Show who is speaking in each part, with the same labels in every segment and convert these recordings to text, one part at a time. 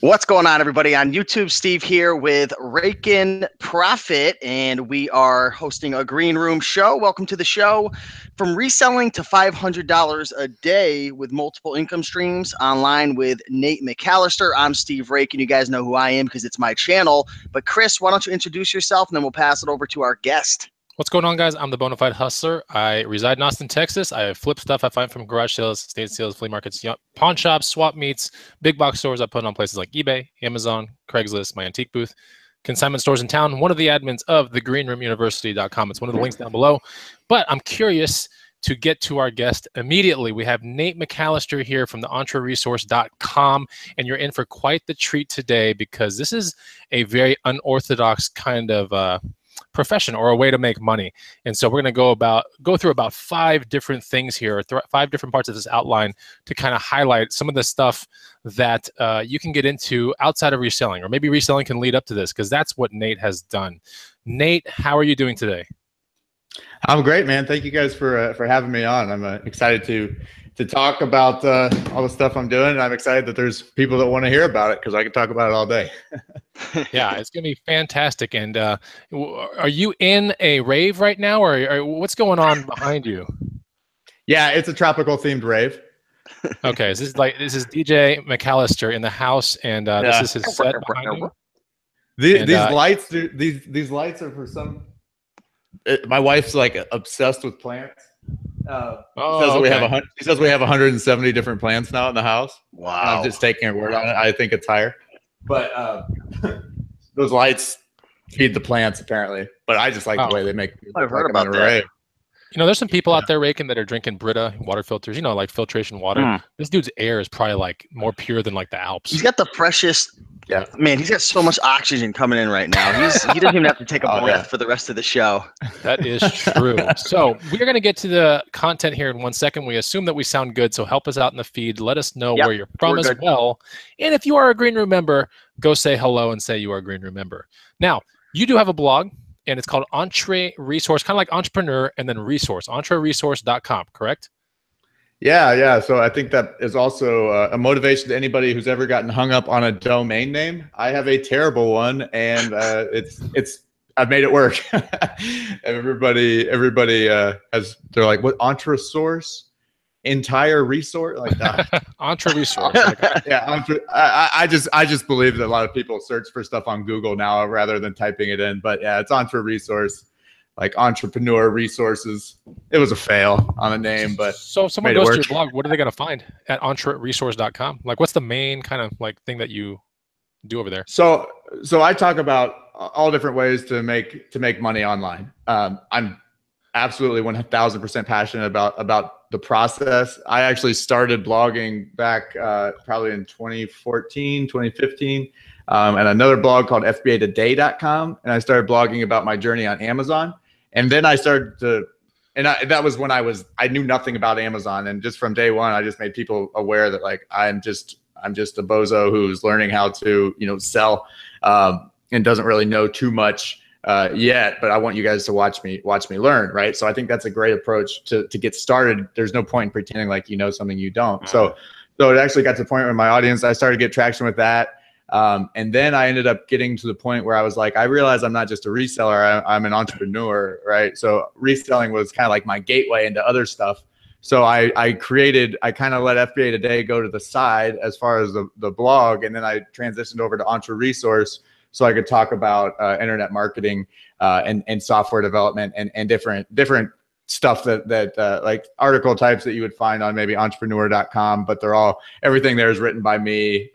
Speaker 1: What's going on, everybody? On YouTube, Steve here with Rakin Profit, and we are hosting a green room show. Welcome to the show. From reselling to $500 a day with multiple income streams online with Nate McAllister. I'm Steve Rakin. You guys know who I am because it's my channel. But Chris, why don't you introduce yourself, and then we'll pass it over to our guest.
Speaker 2: What's going on, guys? I'm the Bonafide Hustler. I reside in Austin, Texas. I flip stuff I find from garage sales, estate sales, flea markets, pawn shops, swap meets, big box stores. I put on places like eBay, Amazon, Craigslist, my antique booth, consignment stores in town. One of the admins of thegreenroomuniversity.com. It's one of the links down below. But I'm curious to get to our guest immediately. We have Nate McAllister here from the entrepreneurialresource.com, and you're in for quite the treat today because this is a very unorthodox kind of profession or a way to make money. And so we're going to go through about 5 different things here, 5 different parts of this outline to kind of highlight some of the stuff that you can get into outside of reselling, or maybe reselling can lead up to this because that's what Nate has done. Nate, how are you doing today?
Speaker 3: I'm great, man. Thank you guys for having me on. I'm excited to talk about all the stuff I'm doing, and I'm excited that there's people that want to hear about it because I can talk about it all day.
Speaker 2: Yeah, it's gonna be fantastic. And are you in a rave right now, or what's going on behind you?
Speaker 3: Yeah, it's a tropical themed rave.
Speaker 2: Okay, this is DJ McAllister in the house, and this is his set behind you.
Speaker 3: These lights are for some. My wife's like obsessed with plants. She says we have 170 different plants now in the house.
Speaker 1: Wow!
Speaker 3: And I'm just taking her word on it. I think it's higher, but those lights feed the plants apparently. But I just like the way they make.
Speaker 1: I've heard about that.
Speaker 2: You know, there's some people out there, Rakin, that are drinking Brita water filters. You know, like filtration water. This dude's air is probably like more pure than like the Alps.
Speaker 1: He's got the freshest. Yeah, man, he's got so much oxygen coming in right now. He doesn't even have to take a breath for the rest of the show.
Speaker 2: That is true. So we're going to get to the content here in 1 second. We assume that we sound good, so help us out in the feed. Let us know where you're from as well. And if you are a Green Room member, go say hello and say you are a Green Room member. Now, you do have a blog, and it's called Entre Resource, kind of like entrepreneur and then resource, entrepreneurialresource.com, correct?
Speaker 3: Yeah. So I think that is also a motivation to anybody who's ever gotten hung up on a domain name. I have a terrible one, and I've made it work. everybody they're like, what, Entresource? Entire resource? Like that.
Speaker 2: Entre Resource.
Speaker 3: Yeah, I just believe that a lot of people search for stuff on Google now rather than typing it in. But yeah, it's Entre Resource. Like Entrepreneur Resources. It was a fail on a name, but
Speaker 2: so if someone goes to your blog, what are they going to find at entrepreneurialresource.com? Like, what's the main kind of like thing that you do over there?
Speaker 3: So I talk about all different ways to make money online. I'm absolutely 1000% passionate about the process. I actually started blogging back probably in 2014, 2015, and another blog called FBAtoday.com, and I started blogging about my journey on Amazon. And then I started to, that was when I knew nothing about Amazon. And just from day one, I just made people aware that like, I'm just a bozo who's learning how to, sell, and doesn't really know too much yet, but I want you guys to watch me learn. Right. So I think that's a great approach to get started. There's no point in pretending like you know something you don't. So it actually got to the point where my audience, I started to get traction with that. And then I ended up getting to the point where I was like, I realized I'm not just a reseller, I'm an entrepreneur, right? So reselling was kind of like my gateway into other stuff. So I kind of let FBA Today go to the side as far as the blog. And then I transitioned over to Entre Resource so I could talk about internet marketing and software development and different stuff that like article types that you would find on maybe entrepreneur.com, but everything there is written by me.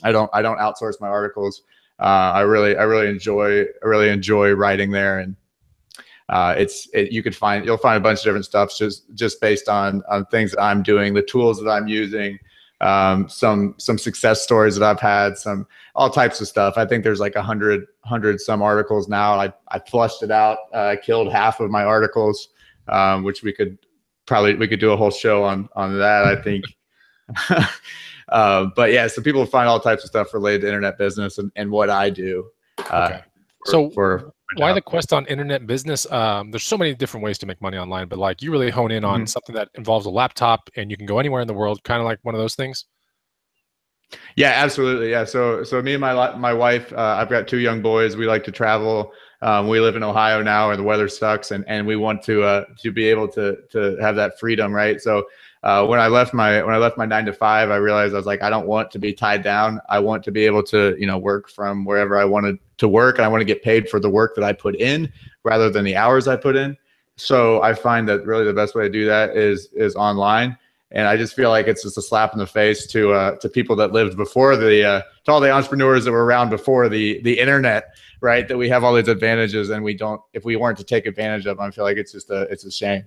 Speaker 3: I don't outsource my articles. I really enjoy writing there, and you'll find a bunch of different stuff just based on things that I'm doing, the tools that I'm using, some success stories that I've had, all types of stuff. I think there's like 100 some articles now. I flushed it out. I killed half of my articles, which we could do a whole show on that, I think. But yeah, so people find all types of stuff related to internet business and what I do.
Speaker 2: Okay. Why the quest on internet business? There's so many different ways to make money online, but like you really hone in on something that involves a laptop and you can go anywhere in the world, kind of like one of those things.
Speaker 3: Yeah, absolutely. Yeah. So me and my wife, I've got 2 young boys. We like to travel. We live in Ohio now, where the weather sucks, and we want to be able to have that freedom, right? So when I left my 9 to 5, I realized I was like, I don't want to be tied down. I want to be able to work from wherever I wanted to work, and I want to get paid for the work that I put in rather than the hours I put in. So I find that really the best way to do that is online. And I just feel like it's just a slap in the face to people that lived before to all the entrepreneurs that were around before the internet, right? That we have all these advantages, and we don't, if we weren't to take advantage of them, I feel like it's a shame.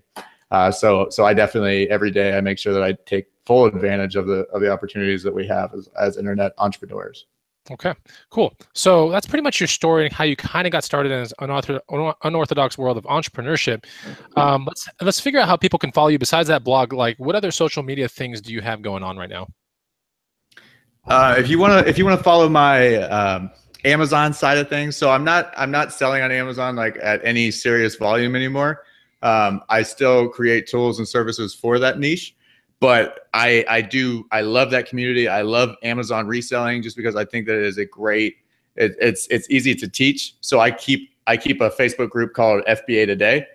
Speaker 3: So I definitely every day I make sure that I take full advantage of the opportunities that we have as internet entrepreneurs.
Speaker 2: Okay, cool. So that's pretty much your story and how you kind of got started in this unorthodox world of entrepreneurship. Let's figure out how people can follow you besides that blog. Like, what other social media things do you have going on right now?
Speaker 3: If you wanna follow my Amazon side of things, so I'm not selling on Amazon like at any serious volume anymore. I still create tools and services for that niche. But I love that community. I love Amazon reselling just because I think that it is a great, it's easy to teach. So I keep a Facebook group called FBA Today.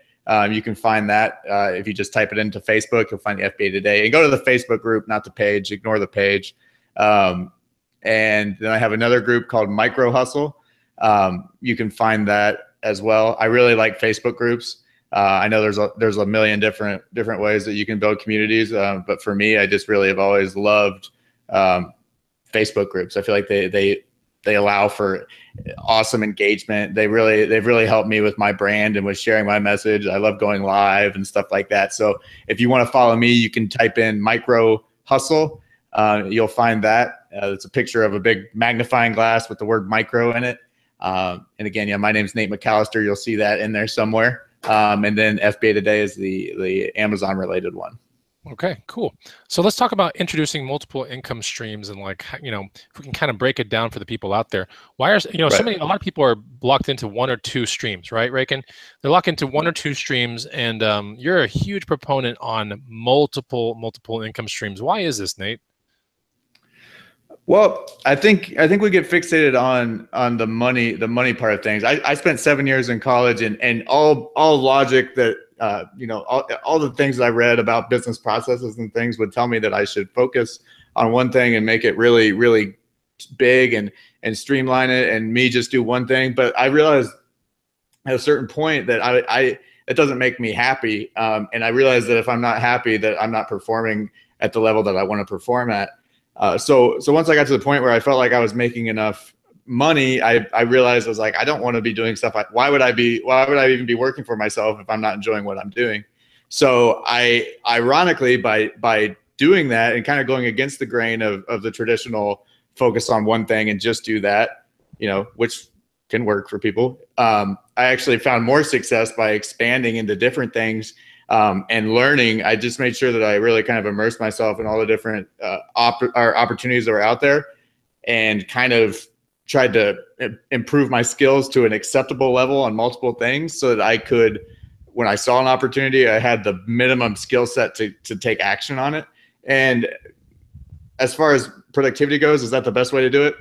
Speaker 3: You can find that if you just type it into Facebook, you'll find the FBA Today, and go to the Facebook group, not the page. Ignore the page. And then I have another group called Micro Hustle. You can find that as well. I really like Facebook groups. I know there's a million different ways that you can build communities, but for me, I just really have always loved Facebook groups. I feel like they allow for awesome engagement. They've really helped me with my brand and with sharing my message. I love going live and stuff like that. So if you want to follow me, you can type in Micro Hustle. You'll find that. It's a picture of a big magnifying glass with the word micro in it. And again, yeah, my name's Nate McAllister. You'll see that in there somewhere. And then FBA Today is the Amazon related one.
Speaker 2: Okay, cool. So let's talk about introducing multiple income streams, and like, if we can kind of break it down for the people out there. Why are, a lot of people are locked into one or two streams, right, Raken? They're locked into one or two streams, and you're a huge proponent on multiple income streams. Why is this, Nate?
Speaker 3: Well, I think we get fixated on the money part of things. I spent 7 years in college, and all logic that all the things that I read about business processes and things would tell me that I should focus on one thing and make it really, really big and streamline it, and me just do one thing. But I realized at a certain point that it doesn't make me happy, and I realized that if I'm not happy, that I'm not performing at the level that I want to perform at. So once I got to the point where I felt like I was making enough money, I realized I was like, I don't want to be doing stuff. Why would I even be working for myself if I'm not enjoying what I'm doing? So I, ironically, by doing that and kind of going against the grain of the traditional focus on one thing and just do that, which can work for people. I actually found more success by expanding into different things. And learning. I just made sure that I really kind of immersed myself in all the different opportunities that were out there, and kind of tried to improve my skills to an acceptable level on multiple things, so that I could, when I saw an opportunity, I had the minimum skill set to take action on it. And as far as productivity goes, is that the best way to do it?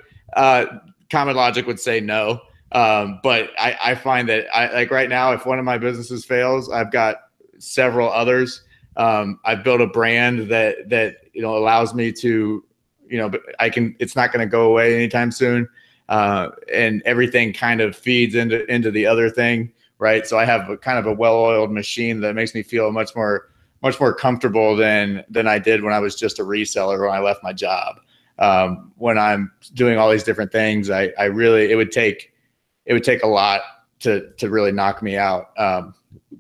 Speaker 3: Common logic would say no. But I find that like right now, if one of my businesses fails, I've got several others. I've built a brand that allows me to, it's not going to go away anytime soon, and everything kind of feeds into the other thing, right? So I have a kind of a well-oiled machine that makes me feel much more comfortable than I did when I was just a reseller, when I left my job. When I'm doing all these different things, it would take a lot to really knock me out,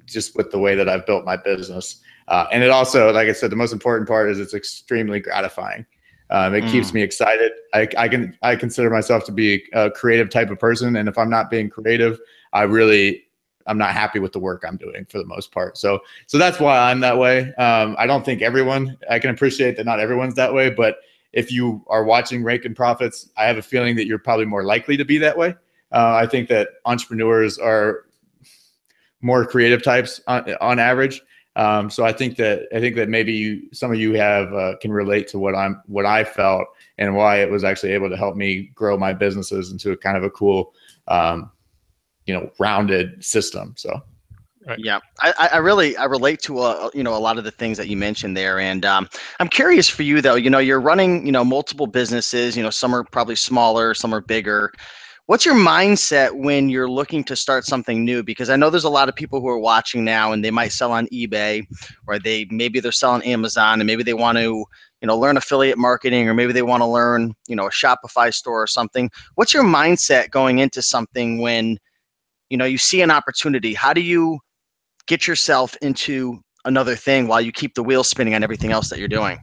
Speaker 3: just with the way that I've built my business. And it also, like I said, the most important part is it's extremely gratifying. It keeps me excited. I consider myself to be a creative type of person. And if I'm not being creative, I'm not happy with the work I'm doing for the most part. So that's why I'm that way. I don't think I can appreciate that not everyone's that way, but if you are watching Raken Profits, I have a feeling that you're probably more likely to be that way. I think that entrepreneurs are more creative types on average. So I think that maybe some of you can relate to what I felt and why it was actually able to help me grow my businesses into a kind of a cool, rounded system. So.
Speaker 1: Right. Yeah, I relate to a lot of the things that you mentioned there, and I'm curious for you though. You're running multiple businesses. Some are probably smaller, some are bigger. What's your mindset when you're looking to start something new? Because I know there's a lot of people who are watching now, and they might sell on eBay, or maybe they're selling Amazon, and maybe they want to learn affiliate marketing, or maybe they want to learn a Shopify store or something. What's your mindset going into something when you see an opportunity? How do you get yourself into another thing while you keep the wheel spinning on everything else that you're doing?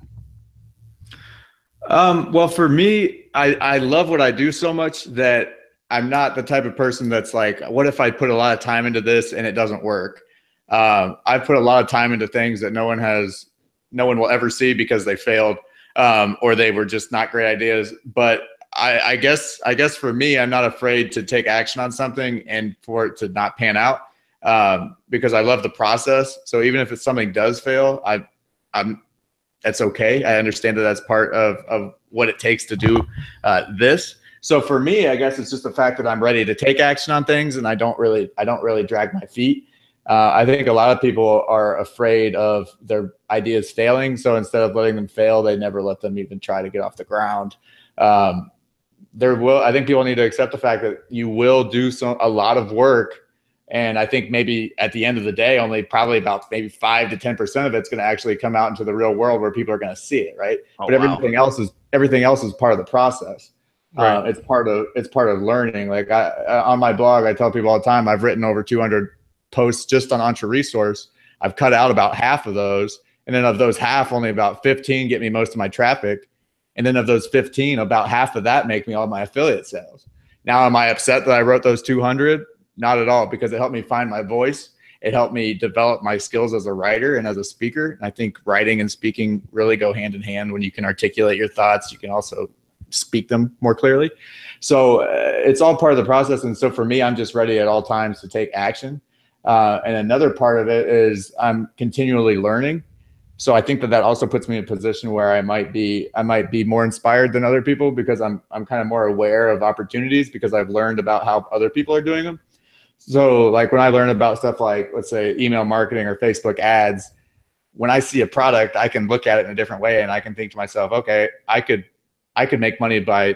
Speaker 3: Well, for me, I love what I do so much that I'm not the type of person that's like, what if I put a lot of time into this and it doesn't work? I put a lot of time into things that no one will ever see because they failed, or they were just not great ideas. But I guess for me, I'm not afraid to take action on something and for it to not pan out. Because I love the process. So even if something does fail, that's okay. I understand that that's part of what it takes to do this. So for me, I guess it's just the fact that I'm ready to take action on things, and I don't really drag my feet. I think a lot of people are afraid of their ideas failing. So instead of letting them fail, they never let them even try to get off the ground. I think people need to accept the fact that you will do a lot of work. And I think maybe at the end of the day, only probably about maybe 5 to 10% of it's going to actually come out into the real world where people are going to see it, right?
Speaker 1: Oh,
Speaker 3: but everything else is part of the process. Right. It's part of learning. Like on my blog, I tell people all the time, I've written over 200 posts just on EntreResource. I've cut out about half of those, and then of those half, only about 15 get me most of my traffic, and then of those 15, about half of that make me all my affiliate sales. Now, am I upset that I wrote those 200? Not at all, because it helped me find my voice. It helped me develop my skills as a writer and as a speaker. And I think writing and speaking really go hand in hand. When you can articulate your thoughts, you can also speak them more clearly. So it's all part of the process. And so for me, I'm just ready at all times to take action. And another part of it is I'm continually learning. So I think that also puts me in a position where I might be more inspired than other people, because I'm kind of more aware of opportunities because I've learned about how other people are doing them. So like when I learn about stuff like, let's say, email marketing or Facebook ads, when I see a product, I can look at it in a different way, and I can think to myself, okay, I could make money by,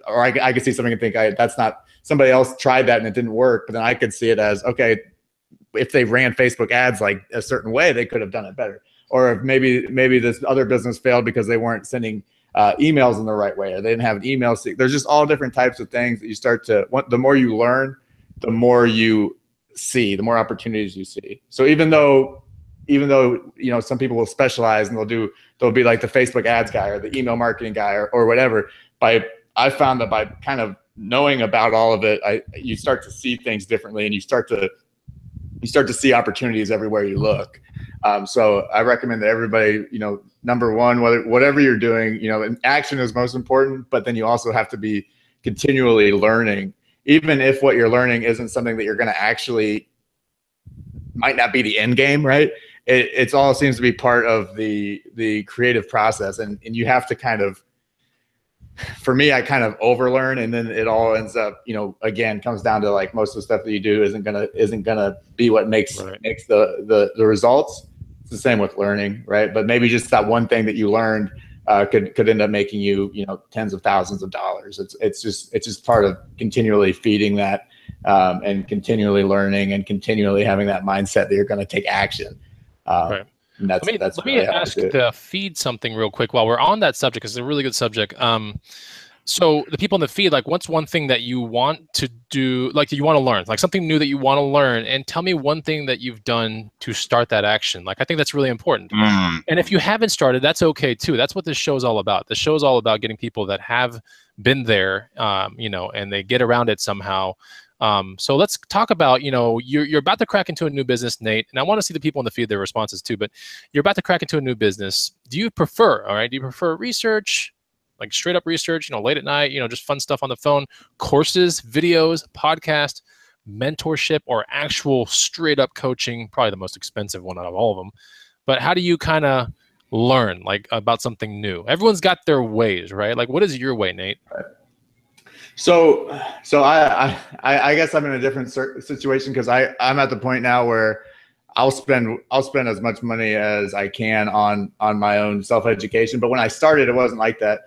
Speaker 3: or I could see something and think, that's not, somebody else tried that and it didn't work. But then I could see it as, okay, if they ran Facebook ads like a certain way, they could have done it better. Or if maybe this other business failed because they weren't sending emails in the right way, or they didn't have an email. There's just all different types of things that you start to, the more you learn, the more you see, the more opportunities you see. So even though some people will specialize and they'll be like the Facebook ads guy or the email marketing guy or whatever, I found that by kind of knowing about all of it, you start to see things differently, and you start to see opportunities everywhere you look. So I recommend that everybody, number one, whatever you're doing, action is most important, but then you also have to be continually learning. Even if what you're learning isn't something that you're going to actually, might not be the end game, right? It's all seems to be part of the creative process, and you have to kind of, for me, I kind of overlearn, and then it all ends up, again, comes down to like most of the stuff that you do isn't gonna be what makes the results. It's the same with learning, right? But maybe just that one thing that you learned could end up making you, tens of thousands of dollars. It's just part of continually feeding that, and continually learning and continually having that mindset that you're going to take action.
Speaker 2: Right.
Speaker 3: And
Speaker 2: let me ask to feed something real quick while we're on that subject, because it's a really good subject. So the people in the feed, like, what's one thing that you want to do, like, you want to learn, like something new that you want to learn, and tell me one thing that you've done to start that action. Like, I think that's really important. And if you haven't started, that's okay too. That's what this show is all about. The show is all about getting people that have been there, and they get around it somehow. So let's talk about, you're about to crack into a new business, Nate, and I want to see the people in the feed, their responses too, but you're about to crack into a new business. Do you prefer research, like straight up research, late at night, just fun stuff on the phone, courses, videos, podcast, mentorship, or actual straight up coaching? Probably the most expensive one out of all of them. But how do you kind of learn like about something new? Everyone's got their ways, right? Like, what is your way, Nate?
Speaker 3: So I guess I'm in a different situation because I'm at the point now where I'll spend as much money as I can on my own self-education. But when I started, it wasn't like that.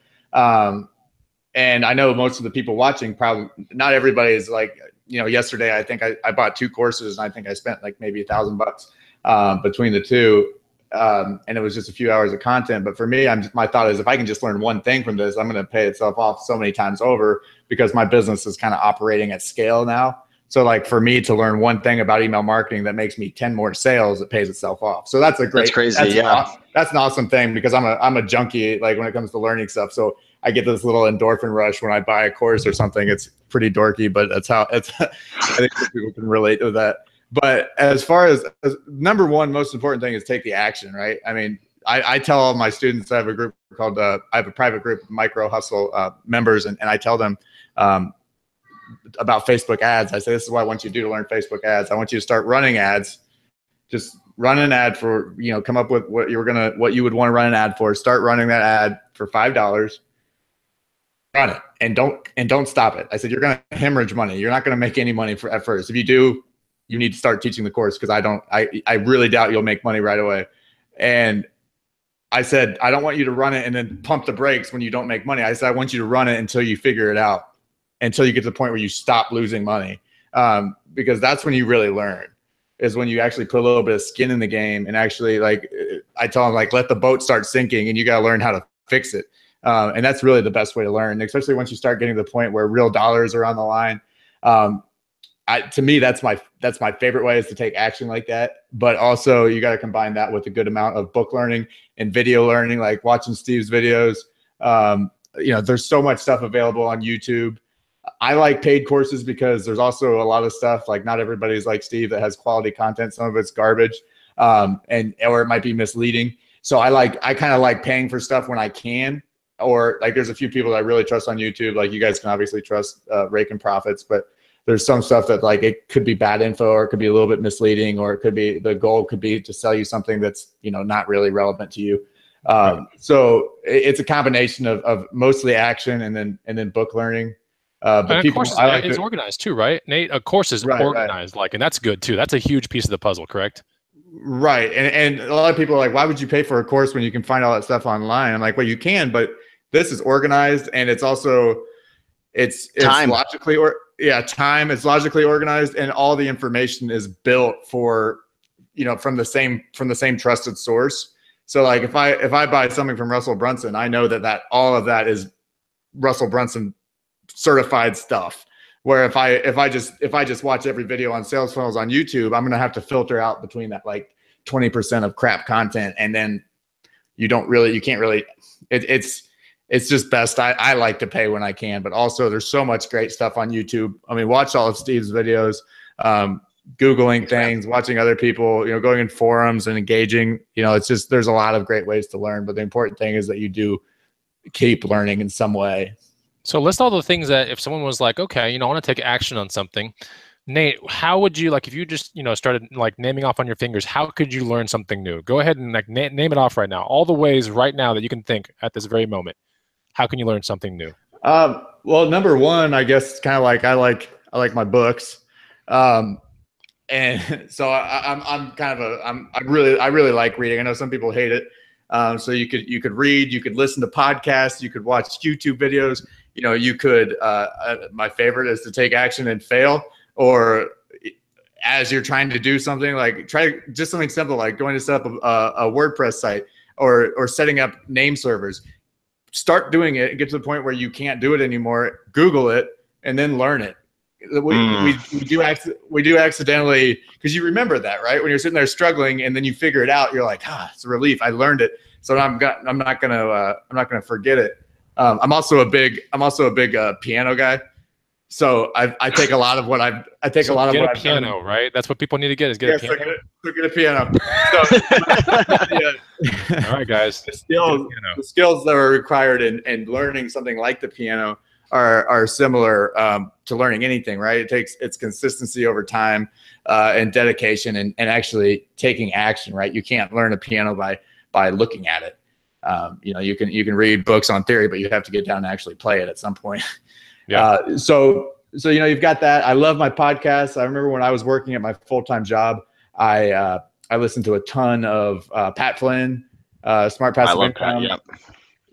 Speaker 3: And I know most of the people watching, probably not everybody is like, yesterday, I think I bought 2 courses and I think I spent like maybe $1,000 between the 2. And it was just a few hours of content. But for me, my thought is if I can just learn one thing from this, I'm going to pay itself off so many times over because my business is kind of operating at scale now. So like for me to learn one thing about email marketing that makes me 10 more sales, it pays itself off. So that's
Speaker 1: crazy.
Speaker 3: That's an awesome thing because I'm a junkie, like when it comes to learning stuff. So I get this little endorphin rush when I buy a course or something. It's pretty dorky, but that's how I think people can relate to that. But as far as number one, most important thing is take the action, right? I mean, I tell all my students, I have a group called, I have a private group of micro hustle members, and I tell them about Facebook ads. I say, this is what I want you to do to learn Facebook ads. I want you to start running ads. Just run an ad for, come up with what you would want to run an ad for. Start running that ad for $5. Run it and don't stop it. I said, you're going to hemorrhage money. You're not going to make any money at first. If you do, you need to start teaching the course because I really doubt you'll make money right away. And I said, I don't want you to run it and then pump the brakes when you don't make money. I said, I want you to run it until you figure it out, until you get to the point where you stop losing money. Because that's when you really learn, is when you actually put a little bit of skin in the game and actually, like, I tell them, like, let the boat start sinking and you got to learn how to fix it. And that's really the best way to learn, especially once you start getting to the point where real dollars are on the line. To me, that's my favorite way, is to take action like that. But also you got to combine that with a good amount of book learning and video learning, like watching Steve's videos. There's so much stuff available on YouTube. I like paid courses because there's also a lot of stuff, like not everybody's like Steve that has quality content. Some of it's garbage, or it might be misleading. So I kind of like paying for stuff when I can, or like there's a few people that I really trust on YouTube. Like you guys can obviously trust Rake and Profits, but there's some stuff that like it could be bad info, or it could be a little bit misleading, or it could be, the goal could be to sell you something that's, not really relevant to you. So it's a combination of mostly action and then book learning. But
Speaker 2: and people, it's organized too, right, Nate? A course is organized, right. And that's good too. That's a huge piece of the puzzle, correct?
Speaker 3: Right. And a lot of people are like, why would you pay for a course when you can find all that stuff online? I'm like, well, you can, but this is organized, and it's also, it's logically, time. It's logically organized, and all the information is built for, from the same trusted source. So like if I buy something from Russell Brunson, I know that all of that is Russell Brunson certified stuff. Where if I just watch every video on sales funnels on YouTube, I'm going to have to filter out between that like 20% of crap content. And then you can't really, it's just best. I like to pay when I can, but also there's so much great stuff on YouTube. I mean, watch all of Steve's videos, Googling things, watching other people, going in forums and engaging, it's just, there's a lot of great ways to learn, but the important thing is that you do keep learning in some way.
Speaker 2: So list all the things that if someone was like, okay, I want to take action on something, Nate, how would you, like, if you just, started like naming off on your fingers, how could you learn something new? Go ahead and like name it off right now. All the ways right now that you can think at this very moment. How can you learn something new?
Speaker 3: Well, number one, I guess kind of like, I like my books. And so I really like reading. I know some people hate it. So you could read, you could listen to podcasts, you could watch YouTube videos. You could, my favorite is to take action and fail, or as you're trying to do something, like try just something simple, like going to set up a WordPress site or setting up name servers. Start doing it and get to the point where you can't do it anymore. Google it and then learn it. We do accidentally, because you remember that, right? When you're sitting there struggling and then you figure it out, you're like, it's a relief. I learned it. So I'm not gonna forget it. I'm also a big piano guy. So I take a lot of what I've
Speaker 2: piano, right? That's what people need to get, is get a piano.
Speaker 3: So get a piano. So,
Speaker 2: all right, guys.
Speaker 3: The skills that are required in learning something like the piano are similar to learning anything, right? It's consistency over time and dedication and actually taking action, right? You can't learn a piano by by looking at it. You can read books on theory, but you have to get down and actually play it at some point.
Speaker 2: Yeah.
Speaker 3: So you've got that. I love my podcast. I remember when I was working at my full-time job, I listened to a ton of Pat Flynn, Smart Passive Income.
Speaker 1: Yep.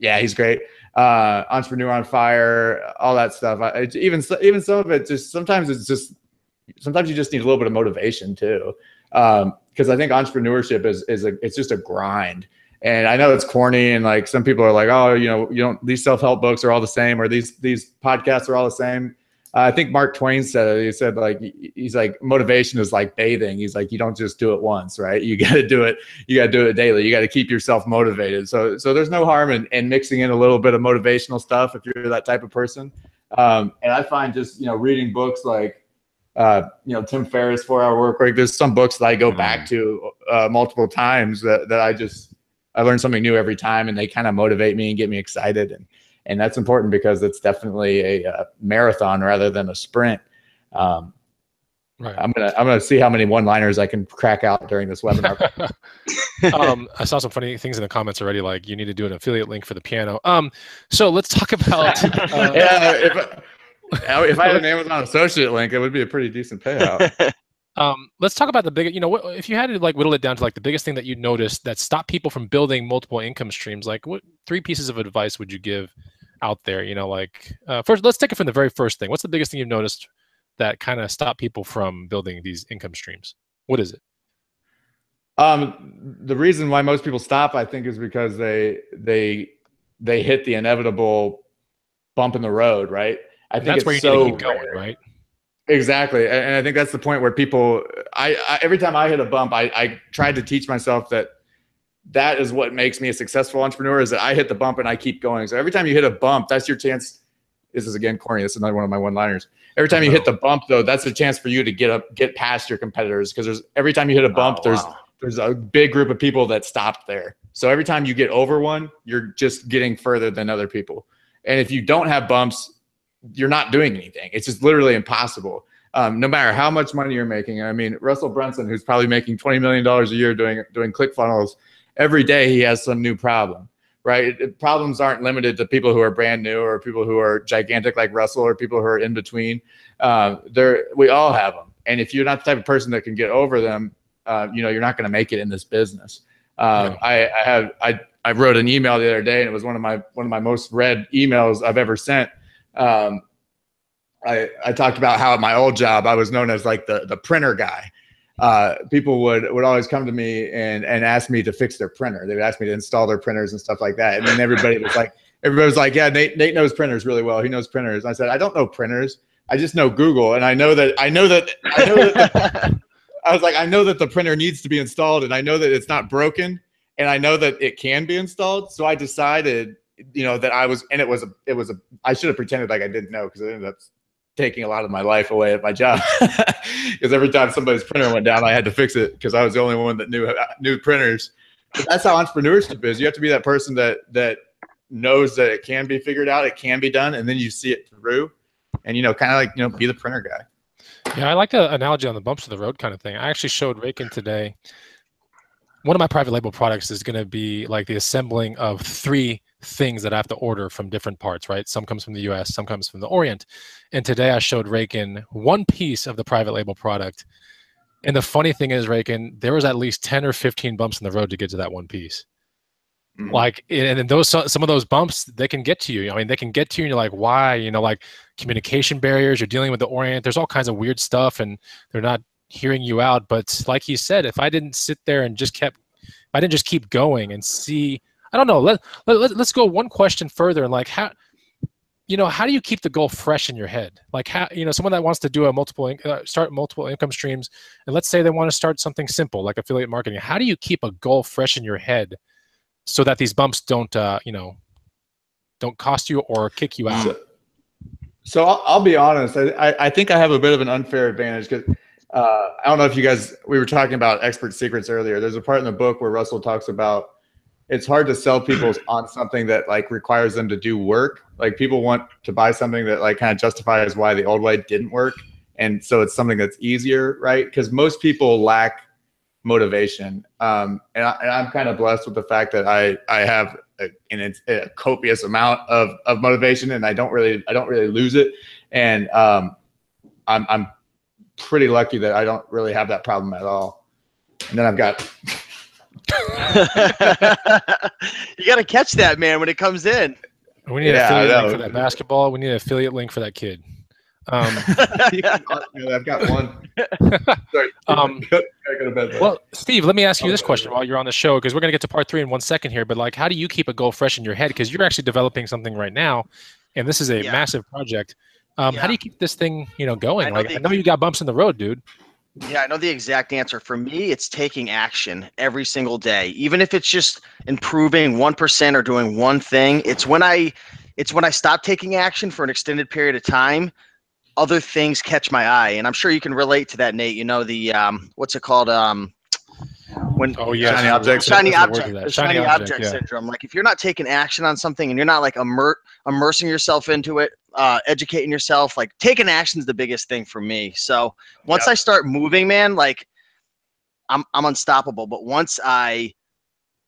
Speaker 3: Yeah, he's great. Entrepreneur on Fire, all that stuff. Even some of it, sometimes you just need a little bit of motivation too. Because I think entrepreneurship it's just a grind. And I know it's corny, and like some people are like, oh, these self-help books are all the same, or these podcasts are all the same. I think Mark Twain said it. He said he's like, motivation is like bathing. He's like, you don't just do it once, right? You got to do it. You got to do it daily. You got to keep yourself motivated. So there's no harm in mixing in a little bit of motivational stuff if you're that type of person. And I find just, reading books like, Tim Ferriss, 4-Hour Work Week. There's some books that I go back to multiple times that I learn something new every time, and they kind of motivate me and get me excited. And that's important because it's definitely a marathon rather than a sprint. Right. I'm gonna see how many one-liners I can crack out during this webinar.
Speaker 2: I saw some funny things in the comments already, like you need to do an affiliate link for the piano. So let's talk about.
Speaker 3: If I had an Amazon associate link, it would be a pretty decent payout.
Speaker 2: Let's talk about the big. If you had to whittle it down to the biggest thing that you noticed that stopped people from building multiple income streams, what 3 pieces of advice would you give out there? First, let's take it from the very first thing. What's the biggest thing you've noticed that kind of stopped people from building these income streams? What is it?
Speaker 3: The reason why most people stop, I think, is because they hit the inevitable bump in the road, right? I think
Speaker 2: that's where you need to keep going, right?
Speaker 3: Exactly. And I think that's the point where people, every time I hit a bump, I tried to teach myself that is what makes me a successful entrepreneur, is that I hit the bump and I keep going. So every time you hit a bump, that's your chance. This is again corny. This is another one of my one-liners. Every time you hit the bump, though, that's a chance for you to get past your competitors, because every time you hit a bump, there's a big group of people that stopped there. So every time you get over one, you're just getting further than other people. And if you don't have bumps, you're not doing anything. It's just literally impossible. No matter how much money you're making. I mean, Russell Brunson, who's probably making $20 million a year doing ClickFunnels, every day he has some new problem, right? Problems aren't limited to people who are brand new or people who are gigantic like Russell or people who are in between. We all have them. And if you're not the type of person that can get over them, you're not going to make it in this business. I wrote an email the other day, and it was one of my most read emails I've ever sent. I talked about how at my old job, I was known as like the printer guy. People would always come to me and ask me to fix their printer. They would ask me to install their printers and stuff like that. And then everybody was like, yeah, Nate knows printers really well. He knows printers. And I said, I don't know printers. I just know Google. And I know that I was like, I know that the printer needs to be installed, and I know that it's not broken, and I know that it can be installed. So I decided, that I should have pretended like I didn't know, because it ended up taking a lot of my life away at my job. Because every time somebody's printer went down, I had to fix it, because I was the only one that knew printers. But that's how entrepreneurship is. You have to be that person that knows that it can be figured out, it can be done, and then you see it through, and be the printer guy.
Speaker 2: Yeah, I like the analogy on the bumps of the road kind of thing. I actually showed Rakin today. One of my private label products is going to be like the assembling of 3 things that I have to order from different parts, right? Some comes from the US, some comes from the Orient. And today I showed Rakin one piece of the private label product. And the funny thing is, Rakin, there was at least 10 or 15 bumps in the road to get to that one piece. Mm-hmm. And some of those bumps, they can get to you. I mean, they can get to you and you're like, why? Like communication barriers, you're dealing with the Orient. There's all kinds of weird stuff and they're not hearing you out. But like he said, if I didn't sit there and I didn't just keep going and see, I don't know, let's go one question further. And like, how do you keep the goal fresh in your head? Like how, someone that wants to do start multiple income streams, and let's say they want to start something simple like affiliate marketing. How do you keep a goal fresh in your head so that these bumps don't cost you or kick you out?
Speaker 3: So I'll be honest. I think I have a bit of an unfair advantage, because I don't know if you guys, we were talking about expert secrets earlier. There's a part in the book where Russell talks about it's hard to sell people on something that like requires them to do work. Like people want to buy something that like kind of justifies why the old way didn't work. And so it's something that's easier, right? Because most people lack motivation. And I'm kind of blessed with the fact that I have a copious amount of motivation, and I don't really lose it. And I'm pretty lucky that I don't really have that problem at all. And then I've got.
Speaker 1: You got to catch that, man, when it comes in.
Speaker 2: We need an affiliate link for that basketball. We need an affiliate link for that kid.
Speaker 3: I've got one. Sorry.
Speaker 2: Well, Steve, let me ask you this question while you're on the show, because we're going to get to part 3 in 1 second here. But like, how do you keep a goal fresh in your head? Because you're actually developing something right now, and this is a massive project. How do you keep this thing, going? I know you got bumps in the road, dude.
Speaker 1: Yeah, I know the exact answer. For me, it's taking action every single day, even if it's just improving 1% or doing one thing. It's when I stop taking action for an extended period of time, other things catch my eye, and I'm sure you can relate to that, Nate. You know the what's it called?
Speaker 3: Shiny object
Speaker 1: syndrome. Like if you're not taking action on something and you're not like immersing yourself into it, educating yourself, like taking action is the biggest thing for me. So once I start moving, man, like I'm unstoppable. But once I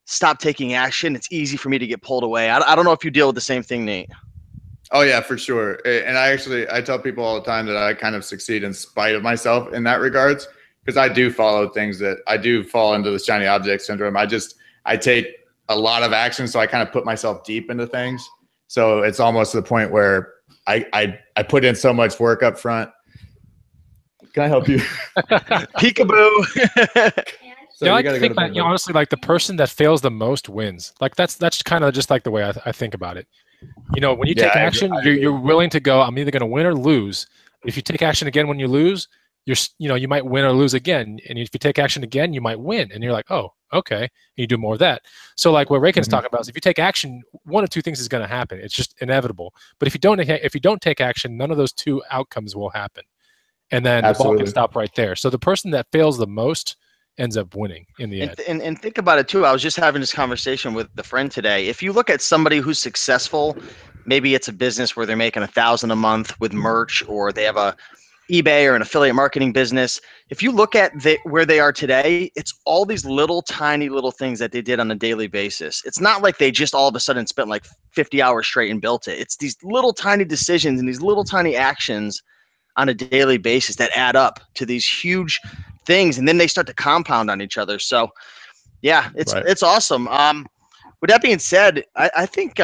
Speaker 1: stop taking action, it's easy for me to get pulled away. I don't know if you deal with the same thing, Nate.
Speaker 3: Oh yeah, for sure. And I tell people all the time that I kind of succeed in spite of myself in that regards, because I do follow things that I do fall into the shiny object syndrome. I take a lot of action, so I kind of put myself deep into things. So it's almost to the point where I put in so much work up front. Can I help you?
Speaker 1: Peekaboo.
Speaker 2: So I think that, honestly, like the person that fails the most wins. Like that's kind of just like the way I think about it. When you take action, you're willing to go, I'm either going to win or lose. If you take action again when you lose, you might win or lose again. And if you take action again, you might win. And you're like, oh, okay. And you do more of that. So like what Raycon's talking about is if you take action, one of two things is going to happen. It's just inevitable. But if you don't take action, none of those two outcomes will happen. And then the ball can stop right there. So the person that fails the most ends up winning in the end.
Speaker 1: And think about it too. I was just having this conversation with a friend today. If you look at somebody who's successful, maybe it's a business where they're making $1,000 a month with merch, or they have a eBay or an affiliate marketing business. If you look at where they are today, it's all these tiny little things that they did on a daily basis. It's not like they just all of a sudden spent like 50 hours straight and built it. It's these little tiny decisions and these little tiny actions on a daily basis that add up to these huge things, and then they start to compound on each other. So yeah, it's awesome. With that being said, I think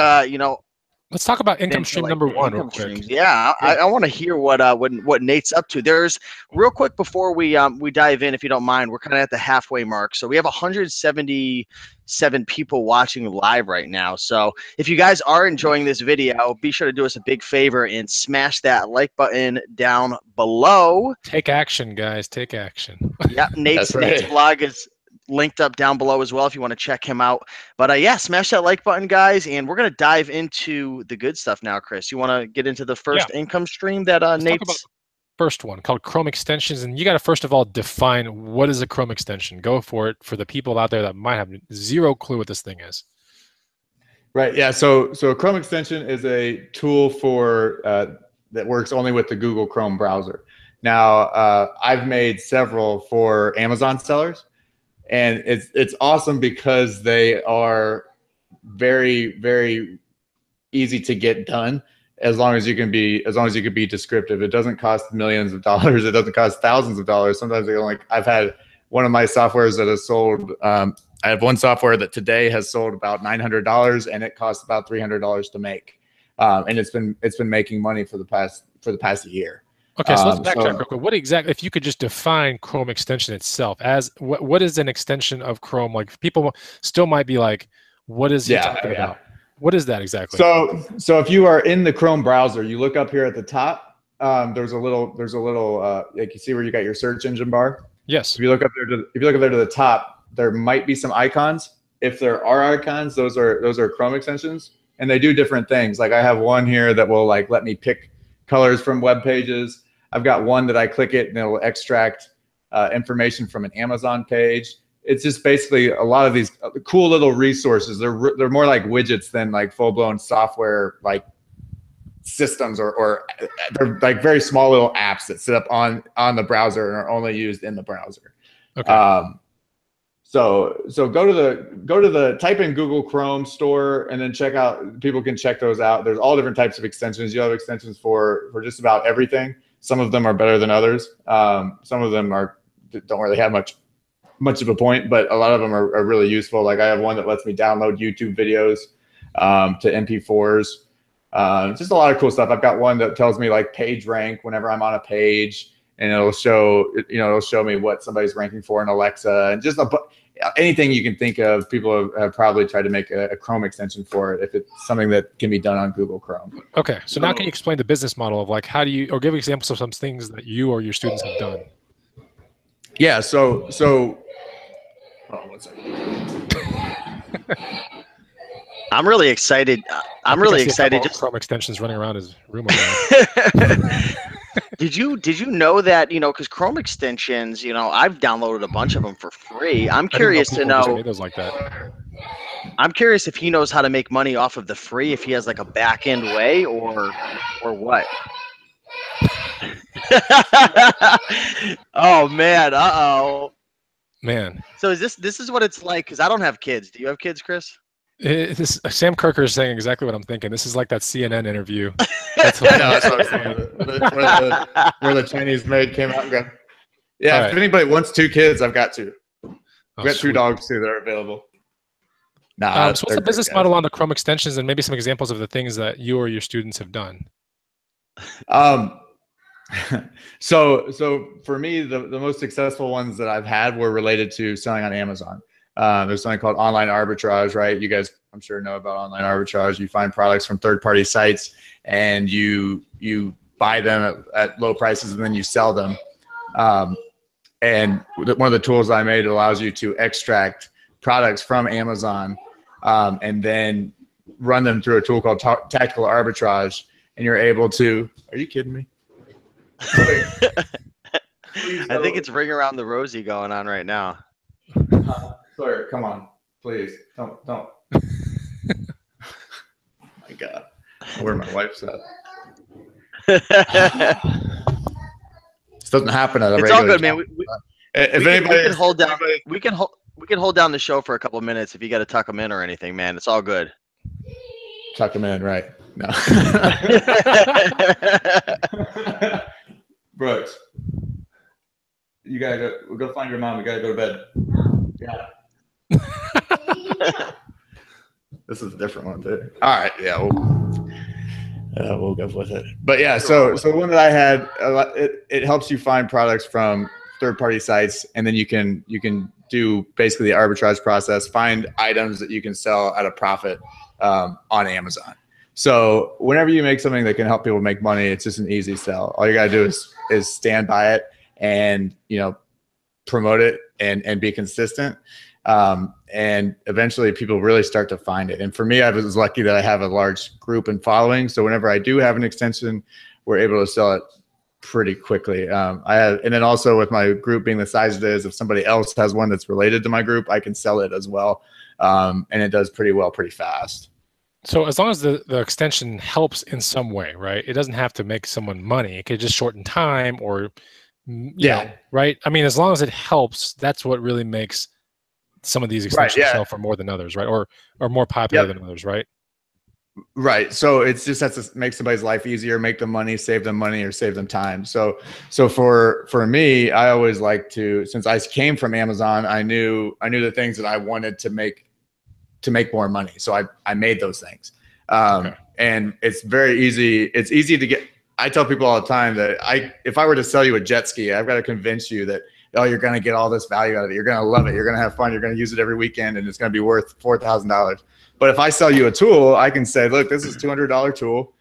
Speaker 2: let's talk about income stream number 1 real quick.
Speaker 1: Yeah, I want to hear what Nate's up to. There's real quick before we dive in, if you don't mind. We're kind of at the halfway mark, so we have 177 people watching live right now. So if you guys are enjoying this video, be sure to do us a big favor and smash that like button down below.
Speaker 2: Take action, guys. Take action.
Speaker 1: Yeah, Nate's vlog is linked up down below as well if you want to check him out. But smash that like button, guys, and we're going to dive into the good stuff now. Chris, you want to get into the first income stream that Nate's
Speaker 2: first one, called Chrome extensions? And you got to first of all define what is a Chrome extension. Go for it for the people out there that might have zero clue what this thing is.
Speaker 3: Right. Yeah. So a Chrome extension is a tool for that works only with the Google Chrome browser. Now, I've made several for Amazon sellers. And it's awesome because they are very, very easy to get done as long as you can be descriptive. It doesn't cost millions of dollars. It doesn't cost thousands of dollars. Sometimes I've had one of my softwares that has sold. I have one software that today has sold about $900, and it costs about $300 to make. And it's been making money for the past year.
Speaker 2: Okay, so let's backtrack real quick. What exactly, if you could just define Chrome extension itself as what is an extension of Chrome? Like people still might be like, what is he talking about? What is that exactly?
Speaker 3: So if you are in the Chrome browser, you look up here at the top. There's a little like you see where you got your search engine bar.
Speaker 2: Yes.
Speaker 3: If you look up there to the top, there might be some icons. If there are icons, those are Chrome extensions, and they do different things. Like I have one here that will like let me pick colors from web pages. I've got one that I click it and it will extract information from an Amazon page. It's just basically a lot of these cool little resources. They're more like widgets than like full-blown software like systems, or they're like very small little apps that sit up on the browser and are only used in the browser.
Speaker 2: Okay.
Speaker 3: So go to the type in Google Chrome store and then check out, people can check those out. There's all different types of extensions. You have extensions for just about everything. Some of them are better than others. Some of them don't really have much of a point, but a lot of them are really useful. Like I have one that lets me download YouTube videos to MP4s. Just a lot of cool stuff. I've got one that tells me like page rank whenever I'm on a page, and it'll show me what somebody's ranking for in Alexa, and just anything you can think of. People have probably tried to make a Chrome extension for it if it's something that can be done on Google Chrome.
Speaker 2: Okay, so now can you explain the business model of like how do you, or give examples of some things that you or your students have done?
Speaker 3: Yeah. So hold on one second.
Speaker 1: I'm really excited. I'm really excited.
Speaker 2: Just Chrome extensions running around his room.
Speaker 1: Did you know that, because Chrome extensions, I've downloaded a bunch of them for free. I'm curious to know.
Speaker 2: Those like that.
Speaker 1: I'm curious if he knows how to make money off of the free, if he has like a back end way or what. Oh man. Uh-oh.
Speaker 2: Man.
Speaker 1: So this is what it's like, because I don't have kids. Do you have kids, Chris?
Speaker 2: Sam Kirker is saying exactly what I'm thinking. This is like that CNN interview.
Speaker 3: That's what I was saying. Where the Chinese maid came out and go, yeah, right. If anybody wants 2 kids, I've got 2. I've got 2 dogs too that are available.
Speaker 2: So what's the business model on the Chrome extensions, and maybe some examples of the things that you or your students have done?
Speaker 3: So for me, the most successful ones that I've had were related to selling on Amazon. There's something called online arbitrage, right? You guys, I'm sure, know about online arbitrage. You find products from third-party sites and you buy them at low prices and then you sell them. And one of the tools I made allows you to extract products from Amazon and then run them through a tool called tactical arbitrage. And you're able to, are you kidding me?
Speaker 1: I think it's Ring Around the Rosie going on right now.
Speaker 3: Sawyer, come on, please. Don't. Oh my God. Where my wife's at. This doesn't happen at a regular.
Speaker 1: It's all good, man. We can hold down the show for a couple of minutes if you got to tuck them in or anything, man. It's all good.
Speaker 3: Tuck them in, right? No. Brooks, you gotta go. We'll go find your mom. We gotta go to bed. Yeah. This is a different one too. All right, yeah, we'll go with it. But yeah, so one that I had, it helps you find products from third-party sites, and then you can do basically the arbitrage process, find items that you can sell at a profit on Amazon. So whenever you make something that can help people make money, it's just an easy sell. All you gotta do is stand by it and promote it and be consistent. And eventually people really start to find it. And for me, I was lucky that I have a large group and following. So whenever I do have an extension, we're able to sell it pretty quickly. And then also with my group being the size it is, if somebody else has one that's related to my group, I can sell it as well. And it does pretty well, pretty fast.
Speaker 2: So as long as the extension helps in some way, right? It doesn't have to make someone money. It could just shorten time or, you know, right? I mean, as long as it helps, that's what really makes some of these extensions sell for more than others, right? Or more popular than others, right?
Speaker 3: Right. So it's just has to make somebody's life easier, make them money, save them money, or save them time. So for me, I always like to, since I came from Amazon, I knew the things that I wanted to make more money. So I made those things. And it's very easy. It's easy to get. I tell people all the time that if I were to sell you a jet ski, I've got to convince you that, oh, you're going to get all this value out of it. You're going to love it. You're going to have fun. You're going to use it every weekend, and it's going to be worth $4,000. But if I sell you a tool, I can say, look, this is a $200 tool.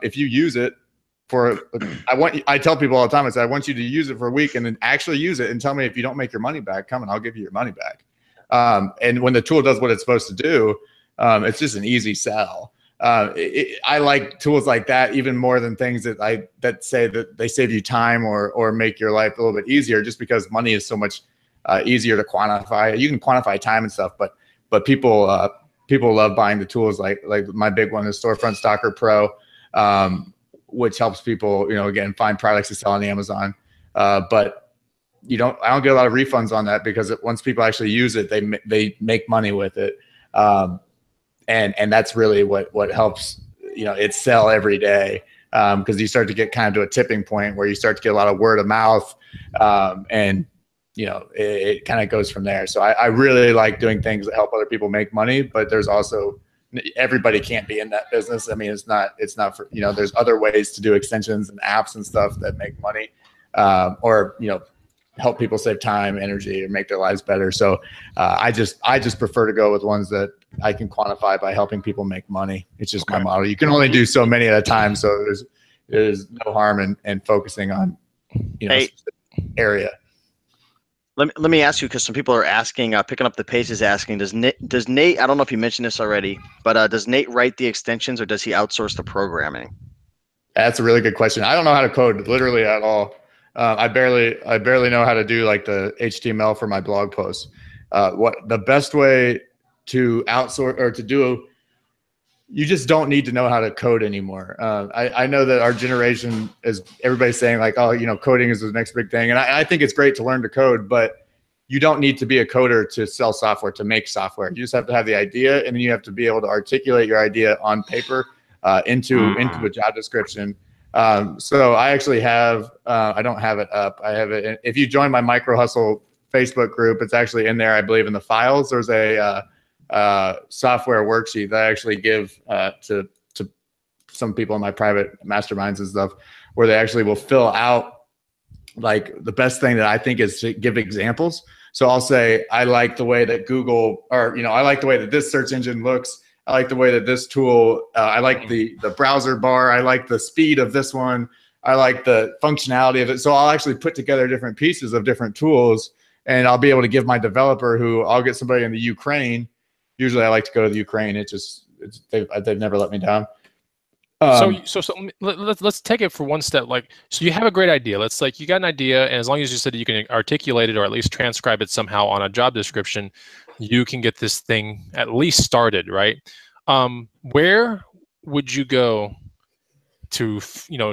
Speaker 3: If you use it I tell people all the time, I say, I want you to use it for a week and then actually use it and tell me if you don't make your money back, come and I'll give you your money back. And when the tool does what it's supposed to do, it's just an easy sell. I like tools like that even more than things that say that they save you time or make your life a little bit easier, just because money is so much easier to quantify. You can quantify time and stuff, but people love buying the tools like my big one is Storefront Stalker Pro, which helps people, again, find products to sell on Amazon. But I don't get a lot of refunds on that because once people actually use it, they make money with it. And that's really what helps, it sell every day. Because you start to get kind of to a tipping point where you start to get a lot of word of mouth. And it kind of goes from there. So I really like doing things that help other people make money, but there's also, everybody can't be in that business. I mean, it's not for, there's other ways to do extensions and apps and stuff that make money, or, help people save time, energy, or make their lives better. So I just prefer to go with ones that I can quantify by helping people make money. It's just my model. You can only do so many at a time. So there's no harm in focusing on, a specific area.
Speaker 1: Let me ask you, because some people are asking, picking up the pace is asking, does Nate, I don't know if you mentioned this already, but does Nate write the extensions or does he outsource the programming?
Speaker 3: That's a really good question. I don't know how to code literally at all. I barely know how to do like the HTML for my blog posts. What the best way to outsource or to do, you just don't need to know how to code anymore. I know that our generation is, everybody's saying like, oh, coding is the next big thing. And I think it's great to learn to code, but you don't need to be a coder to sell software, to make software. You just have to have the idea, and then you have to be able to articulate your idea on paper into a job description. So I actually have, I don't have it up. I have it. If you join my Micro Hustle Facebook group, it's actually in there, I believe, in the files. There's a software worksheet that I actually give to some people in my private masterminds and stuff, where they actually will fill out like the best thing that I think is to give examples. So I'll say, I like the way that Google, or, I like the way that this search engine looks. I like the way that this tool, I like the browser bar. I like the speed of this one. I like the functionality of it. So I'll actually put together different pieces of different tools, and I'll be able to give my developer, who I'll get somebody in the Ukraine. Usually I like to go to the Ukraine. They've never let me down.
Speaker 2: So let's take it for one step. Like, so you have a great idea. Let's like, you got an idea, and as long as you said you can articulate it or at least transcribe it somehow on a job description, you can get this thing at least started, right? Where would you go to,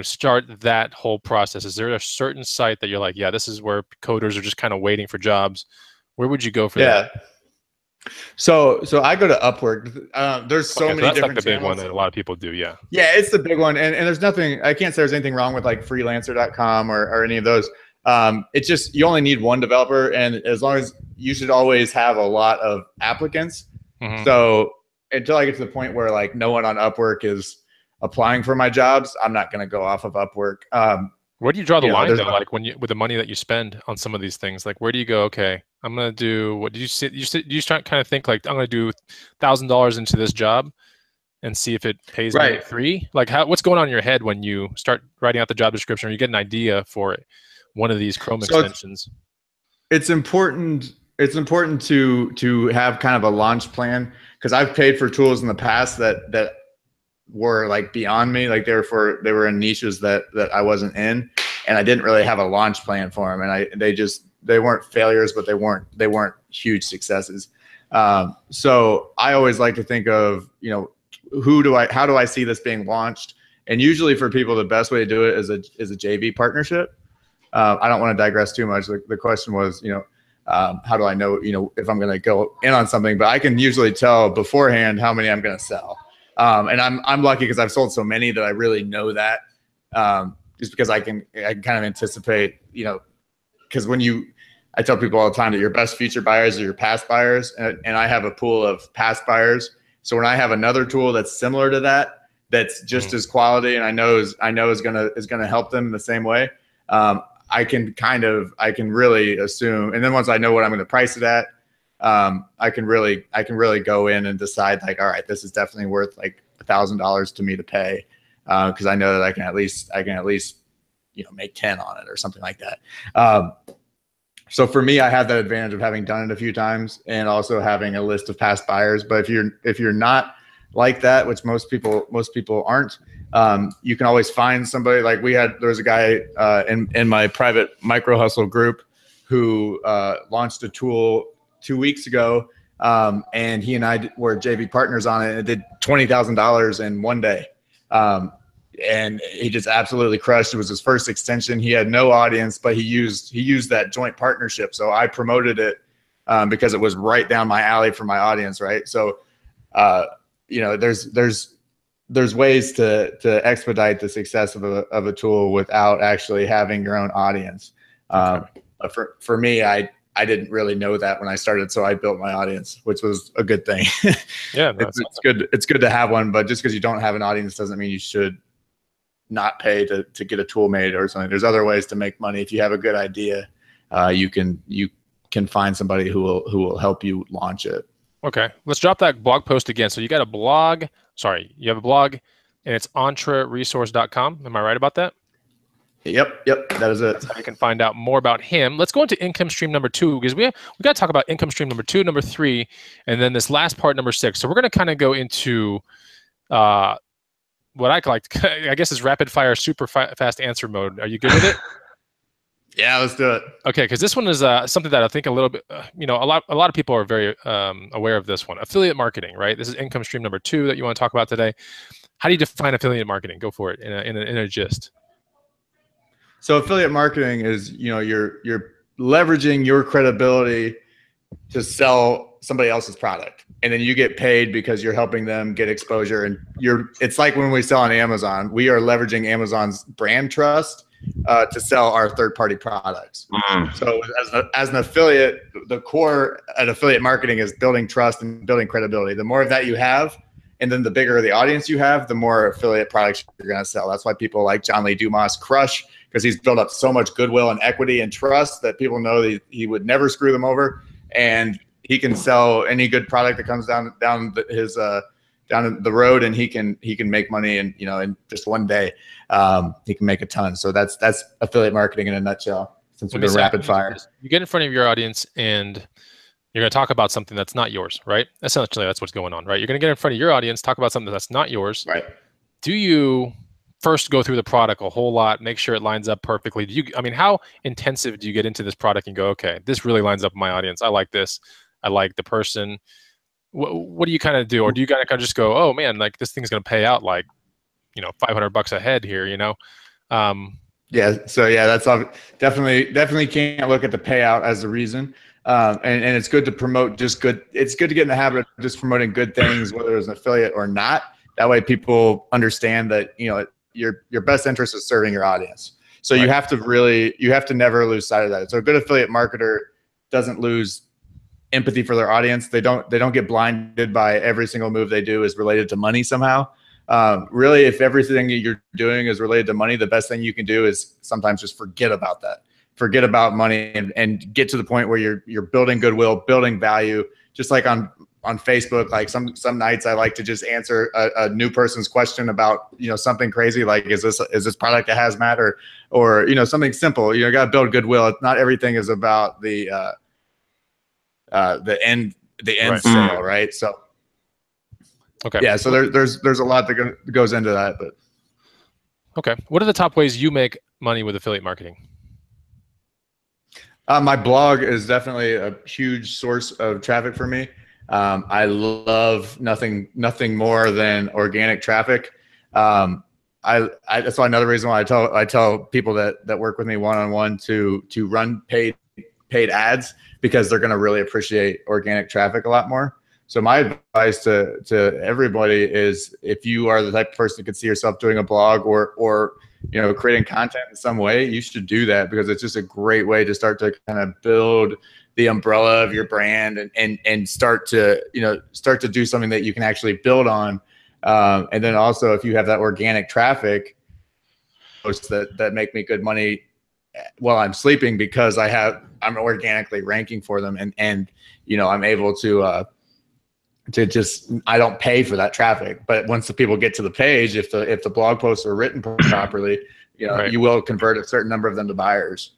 Speaker 2: start that whole process? Is there a certain site that you're like, yeah, this is where coders are just kind of waiting for jobs? Where would you go for that?
Speaker 3: So I go to Upwork. There's so many
Speaker 2: that's
Speaker 3: different
Speaker 2: like the big
Speaker 3: channels.
Speaker 2: one that a lot of people do. Yeah.
Speaker 3: Yeah, it's the big one. And there's nothing, I can't say there's anything wrong with like freelancer.com or any of those. It's just, you only need one developer, and as long as you should always have a lot of applicants. So until I get to the point where like no one on Upwork is applying for my jobs, I'm not going to go off of Upwork.
Speaker 2: Where do you draw the line though? Like with the money that you spend on some of these things, like where do you go? Okay, I'm gonna do what? You start kind of think like, I'm gonna do $1,000 into this job and see if it pays me free. Like what's going on in your head when you start writing out the job description, or you get an idea for one of these Chrome extensions?
Speaker 3: It's important to have kind of a launch plan, because I've paid for tools in the past that were like beyond me. Like they were in niches that I wasn't in, and I didn't really have a launch plan for them. And they weren't failures, but they weren't huge successes. So I always like to think of, how do I see this being launched? And usually for people, the best way to do it is a JV partnership. I don't want to digress too much. The question was, how do I know, if I'm going to go in on something? But I can usually tell beforehand how many I'm going to sell. And I'm lucky because I've sold so many that I really know that, just because I can kind of anticipate, because I tell people all the time that your best future buyers are your past buyers. And I have a pool of past buyers. So when I have another tool that's similar to that, that's just as quality, and I know is going to help them in the same way, I can really assume. And then once I know what I'm going to price it at, I can really go in and decide like, all right, this is definitely worth like $1,000 to me to pay, because I know that I can at least make 10 on it or something like that. So for me, I have that advantage of having done it a few times and also having a list of past buyers. But if you're not like that, which most people aren't, you can always find somebody. Like there was a guy in my private Micro Hustle group who launched a tool 2 weeks ago, and he and I were JV partners on it, and it did $20,000 in one day. and he just absolutely crushed. It was his first extension. He had no audience, but he used that joint partnership. So I promoted it because it was right down my alley for my audience, right? So you know, there's ways to expedite the success of a tool without actually having your own audience. But for me, I didn't really know that when I started, so I built my audience, which was a good thing.
Speaker 2: Yeah,
Speaker 3: it's good. It's good to have one, but just because you don't have an audience doesn't mean you should not pay to get a tool made or something. There's other ways to make money. If you have a good idea, you can find somebody who will help you launch it.
Speaker 2: Okay, let's drop that blog post again. So you got a blog. Sorry, you have a blog, and it's entreresource.com. Am I right about that?
Speaker 3: Yep, that is it.
Speaker 2: That's how you can find out more about him. Let's go into income stream number 2, because we got to talk about income stream number 2, number 3, and then this last part, number 6. So we're going to kind of go into what I like to, I guess, is rapid fire, super fast answer mode. Are you good with it?
Speaker 3: Yeah, let's do it.
Speaker 2: Okay, because this one is something that I think a little bit, you know, a lot of people are very aware of this one. Affiliate marketing, right? This is income stream number 2 that you want to talk about today. How do you define affiliate marketing? Go for it in a gist.
Speaker 3: So affiliate marketing is, you know, you're leveraging your credibility to sell somebody else's product, and then you get paid because you're helping them get exposure. And it's like when we sell on Amazon, we are leveraging Amazon's brand trust to sell our third-party products. So as an affiliate, the core at affiliate marketing is building trust and building credibility. The more of that you have, and then the bigger the audience you have, the more affiliate products you're going to sell. That's why people like John Lee Dumas crush, because he's built up so much goodwill and equity and trust that people know that he would never screw them over, and he can sell any good product that comes down the road, and he can make money, and you know, in just one day he can make a ton. So that's affiliate marketing in a nutshell. Since we're doing rapid fire,
Speaker 2: you get in front of your audience and you're going to talk about something that's not yours, right? Essentially, that's what's going on, right? You're going to get in front of your audience, talk about something that's not yours.
Speaker 3: Right.
Speaker 2: Do you first go through the product a whole lot, make sure it lines up perfectly? I mean, how intensive do you get into this product and go, okay, this really lines up with my audience. I like this. I like the person. What do you kind of do? Or do you kind of just go, oh man, like this thing's going to pay out like, you know, $500 a head here, you know?
Speaker 3: Yeah. So yeah, that's definitely can't look at the payout as the reason. And it's good to promote just good. It's good to get in the habit of just promoting good things, whether it's an affiliate or not. That way people understand that, you know, your best interest is serving your audience. So you have to never lose sight of that. So a good affiliate marketer doesn't lose empathy for their audience. They don't get blinded by every single move they do is related to money somehow. Really, if everything you're doing is related to money, the best thing you can do is sometimes just forget about that. Forget about money and get to the point where you're building goodwill, building value. Just like on Facebook, like some nights I like to just answer a new person's question about, you know, something crazy like is this product a hazmat or you know, something simple. You know, got to build goodwill. Not everything is about the end
Speaker 2: Right.
Speaker 3: sale, right? So
Speaker 2: okay,
Speaker 3: yeah, so there's a lot that goes into that, but
Speaker 2: okay. What are the top ways you make money with affiliate marketing?
Speaker 3: My blog is definitely a huge source of traffic for me. I love nothing more than organic traffic. That's why another reason why I tell people that work with me one-on-one to run paid ads, because they're going to really appreciate organic traffic a lot more. So my advice to everybody is, if you are the type of person that could see yourself doing a blog or you know, creating content in some way, you should do that, because it's just a great way to start to kind of build the umbrella of your brand and start to do something that you can actually build on. And then also, if you have that organic traffic, posts that make me good money while I'm sleeping, because I'm organically ranking for them, and you know, I'm able to just, I don't pay for that traffic. But once the people get to the page, if the blog posts are written properly, you know, you will convert a certain number of them to buyers.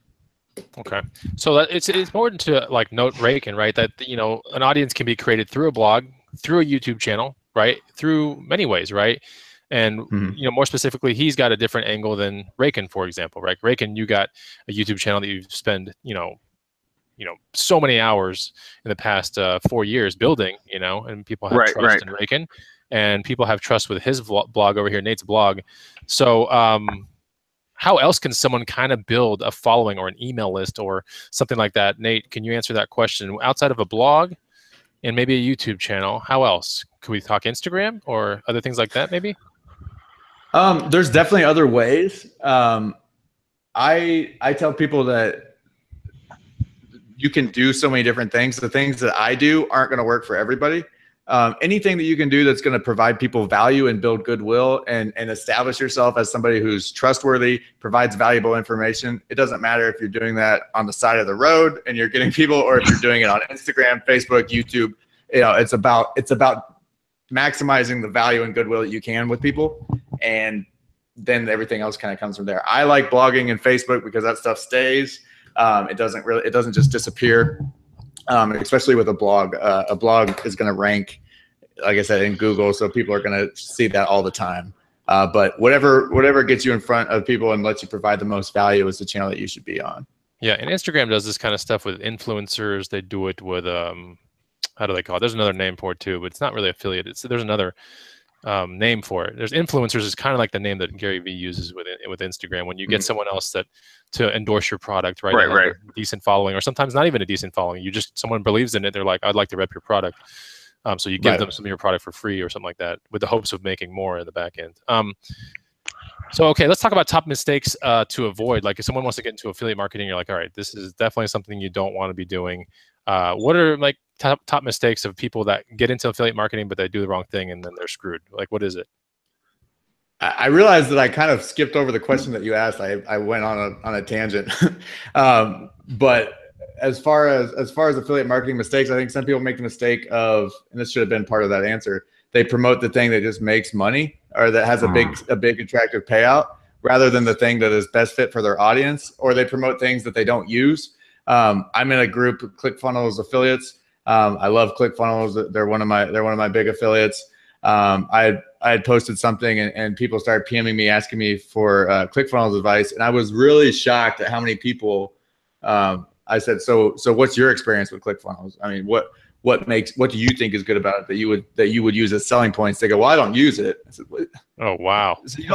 Speaker 2: Okay, so that it's important to like note Rakin, right? That, you know, an audience can be created through a blog, through a YouTube channel, right? Through many ways, right? And you know, more specifically, he's got a different angle than Rakin, for example, right? Rakin, you got a YouTube channel that you've spent, you know, so many hours in the past 4 years building, you know, and people have trust in Rakin. and people have trust with his blog over here, Nate's blog. So how else can someone kind of build a following or an email list or something like that? Nate, can you answer that question? Outside of a blog and maybe a YouTube channel, how else? Could we talk Instagram or other things like that maybe?
Speaker 3: There's definitely other ways. I tell people that you can do so many different things. The things that I do aren't going to work for everybody. Anything that you can do that's going to provide people value and build goodwill and establish yourself as somebody who's trustworthy, provides valuable information. It doesn't matter if you're doing that on the side of the road and you're getting people, or if you're doing it on Instagram, Facebook, YouTube. It's about maximizing the value and goodwill that you can with people, and then everything else kind of comes from there. I like blogging and Facebook because that stuff stays. It doesn't just disappear. Especially with a blog. A blog is going to rank, like I said, in Google, so people are going to see that all the time. But whatever gets you in front of people and lets you provide the most value is the channel that you should be on.
Speaker 2: Yeah, and Instagram does this kind of stuff with influencers. They do it with how do they call it? There's another name for it too, but it's not really affiliate. There's another name for it. There's influencers is kind of like the name that Gary Vee uses with Instagram. When you get someone else to endorse your product, right?
Speaker 1: Right.
Speaker 2: Decent following, or sometimes not even a decent following. Someone believes in it. They're like, I'd like to rep your product. So you give them some of your product for free or something like that, with the hopes of making more in the back end. So okay, let's talk about top mistakes to avoid. Like if someone wants to get into affiliate marketing, you're like, all right, this is definitely something you don't want to be doing. What are like top mistakes of people that get into affiliate marketing but they do the wrong thing and then they're screwed? Like, what is it?
Speaker 3: I realized that I kind of skipped over the question that you asked. I went on a tangent. But as far as affiliate marketing mistakes, I think some people make the mistake of, and this should have been part of that answer, they promote the thing that just makes money or that has a big attractive payout rather than the thing that is best fit for their audience, or they promote things that they don't use. I'm in a group of ClickFunnels affiliates. I love ClickFunnels. They're one of my big affiliates. I had posted something and people started PMing me, asking me for ClickFunnels advice. And I was really shocked at how many people, I said, so what's your experience with ClickFunnels? I mean, what do you think is good about it that you would use as selling points? They go, well, I don't use it. I said, what?
Speaker 2: Oh, wow.
Speaker 3: So you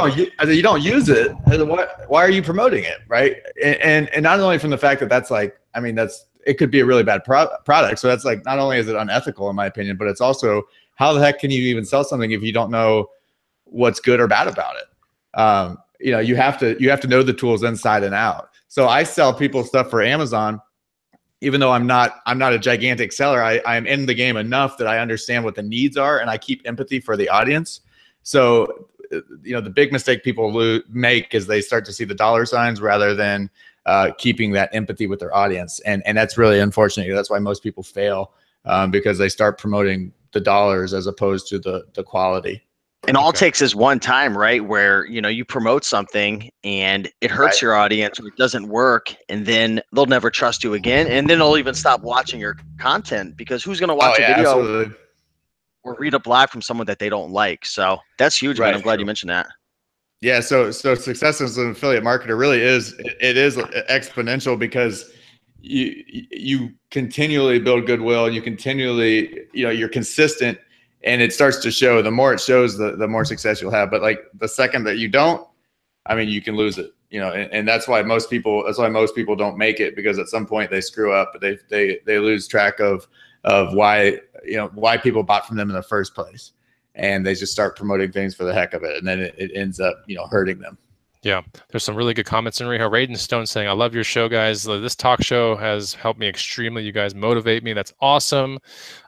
Speaker 3: don't use it. I said, why are you promoting it? Right. And not only from the fact that that's like, I mean, it could be a really bad product. So that's like, not only is it unethical in my opinion, but it's also, how the heck can you even sell something if you don't know what's good or bad about it? You have to know the tools inside and out. So I sell people stuff for Amazon, even though I'm not a gigantic seller. I am in the game enough that I understand what the needs are, and I keep empathy for the audience. So, the big mistake people make is they start to see the dollar signs rather than keeping that empathy with their audience, and that's really unfortunate. That's why most people fail, because they start promoting the dollars as opposed to the quality.
Speaker 1: And all it takes is one time, right? Where, you promote something and it hurts your audience or it doesn't work, and then they'll never trust you again. And then they'll even stop watching your content, because who's going to watch a video or read a blog from someone that they don't like? So that's huge, man. I'm glad you mentioned that. Yeah.
Speaker 3: So success as an affiliate marketer really is exponential, because you continually build goodwill, and you continually, you're consistent. And it starts to show. The more it shows, the more success you'll have. But like the second that you don't, I mean, you can lose it. And that's why most people don't make it, because at some point they screw up. They lose track of why people bought from them in the first place, and they just start promoting things for the heck of it, and then it ends up hurting them.
Speaker 2: Yeah, there's some really good comments in here. Raiden Stone saying, I love your show, guys. This talk show has helped me extremely. You guys motivate me. That's awesome.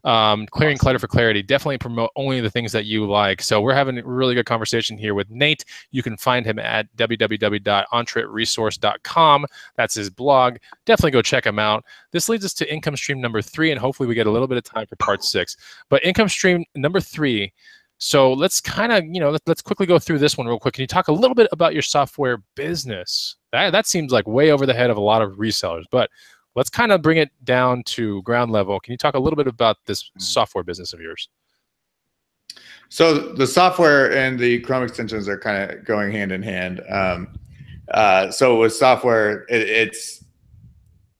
Speaker 2: Clearing clutter for clarity. Definitely promote only the things that you like. So we're having a really good conversation here with Nate. You can find him at www.entrepreneurialresource.com. That's his blog. Definitely go check him out. This leads us to income stream number 3, and hopefully we get a little bit of time for part 6. But income stream number 3, so let's kind of, let's quickly go through this one real quick. Can you talk a little bit about your software business? That seems like way over the head of a lot of resellers, but let's kind of bring it down to ground level. Can you talk a little bit about this software business of yours?
Speaker 3: So the software and the Chrome extensions are kind of going hand in hand. So with software, it's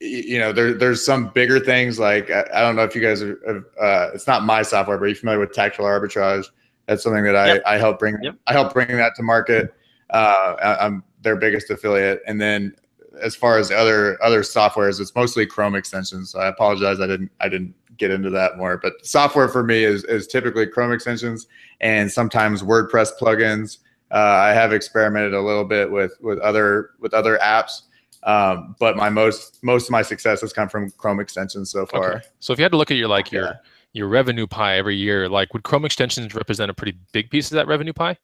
Speaker 3: there's some bigger things, like I don't know if you guys it's not my software, but are you familiar with tactical arbitrage? That's something that I help bring.
Speaker 1: Yep.
Speaker 3: I help bring that to market. I'm their biggest affiliate, and then as far as other softwares, it's mostly Chrome extensions. So I apologize, I didn't get into that more. But software for me is typically Chrome extensions and sometimes WordPress plugins. I have experimented a little bit with other apps, but most of my success has come from Chrome extensions so far.
Speaker 2: Okay. So if you had to look at your revenue pie every year, like would Chrome extensions represent a pretty big piece of that revenue pie?